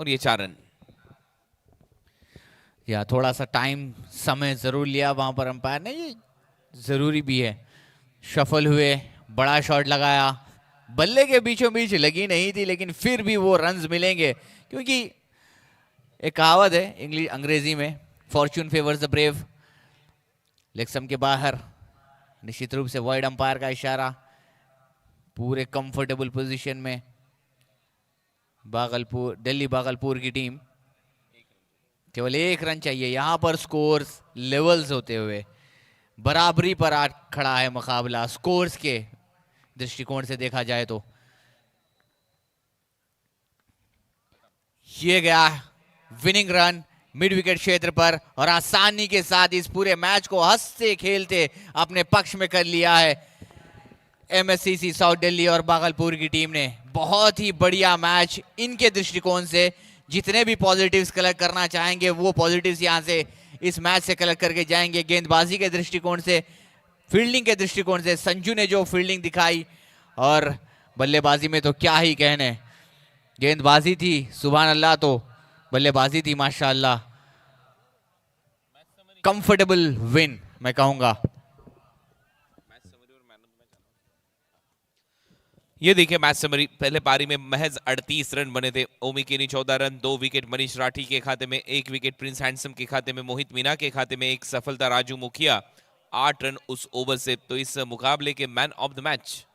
और ये 4 रन। या थोड़ा सा टाइम, समय जरूर लिया वहां पर अंपायर ने, ये जरूरी भी है। शफल हुए, बड़ा शॉट लगाया, बल्ले के बीचों बीच लगी नहीं थी, लेकिन फिर भी वो रन्स मिलेंगे, क्योंकि एक कहावत है इंग्लिश अंग्रेजी में, Fortune favours the brave. Leg stump के बाहर निश्चित रूप से वाइड अंपायर का इशारा। पूरे कंफर्टेबल पोजीशन में भागलपुर, दिल्ली भागलपुर की टीम, केवल 1 रन चाहिए। यहां पर स्कोर्स लेवल्स होते हुए बराबरी पर आ खड़ा है मुकाबला स्कोर्स के दृष्टिकोण से देखा जाए तो। ये गया विनिंग रन मिड विकेट क्षेत्र पर, और आसानी के साथ इस पूरे मैच को हंसते खेलते अपने पक्ष में कर लिया है एमएससीसी साउथ दिल्ली और भागलपुर की टीम ने। बहुत ही बढ़िया मैच इनके दृष्टिकोण से। जितने भी पॉजिटिव्स कलेक्ट करना चाहेंगे वो पॉजिटिव्स यहां से इस मैच से कलेक्ट करके जाएंगे। गेंदबाजी के दृष्टिकोण से, फील्डिंग के दृष्टिकोण से संजू ने जो फील्डिंग दिखाई, और बल्लेबाजी में तो क्या ही कहने, गेंदबाजी थी सुभान अल्लाह, तो बल्लेबाजी थी माशाअल्लाह। कंफर्टेबल विन मैं कहूंगा। ये देखिए मैच समरी। पहले पारी में महज 38 रन बने थे। ओमी केनी 14 रन, 2 विकेट मनीष राठी के खाते में, 1 विकेट प्रिंस हैंडसम के खाते में, मोहित मीना के खाते में 1 सफलता, राजू मुखिया 8 रन उस ओवर से। तो इस मुकाबले के मैन ऑफ द मैच